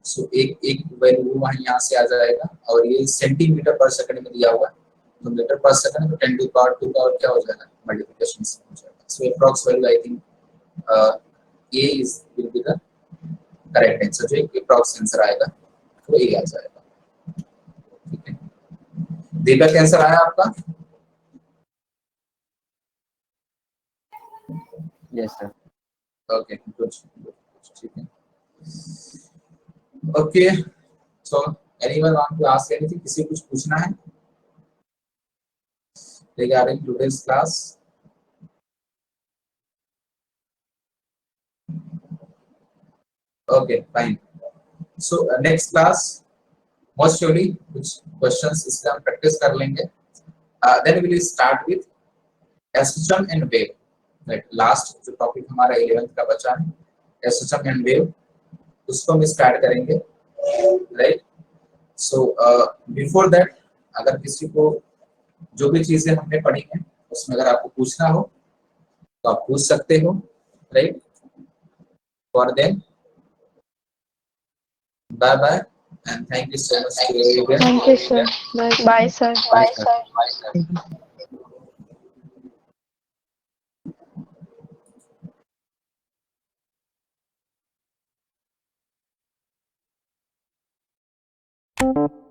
सो एक वैल्यू वहां यहाँ से आ जाएगा और ये सेंटीमीटर पर सेकंड में दिया हुआ है तो मीटर पर सेकंड तो 10 टू पावर 2 का और क्या हो जाएगा, मल्टीप्लिकेशन से हो जाएगा। So approx value I think A is will be the correct answer, जो एक अप्रॉक्स आंसर आएगा वो A आ जाएगा। ठीक है, दीपक आंसर आया आपका? Yes sir. ओके गुड, ठीक है। Okay so anyone want to ask anything, किसी कुछ पूछना है regarding today's class? Okay, fine. So next class most surely कुछ questions इसका हम practice कर लेंगे। Then we will start with SHM and wave. Right, last जो topic हमारा 11th का बचा है SHM and wave, उसको हम start करेंगे। Right. So before that अगर किसी को जो भी चीजें हमने पढ़ी हैं उसमें अगर आपको पूछना हो तो आप पूछ सकते हो। Right. For then bye bye and thank you so much to everyone. Thank you, sir. Bye. Bye, sir. Bye, sir. Thank you.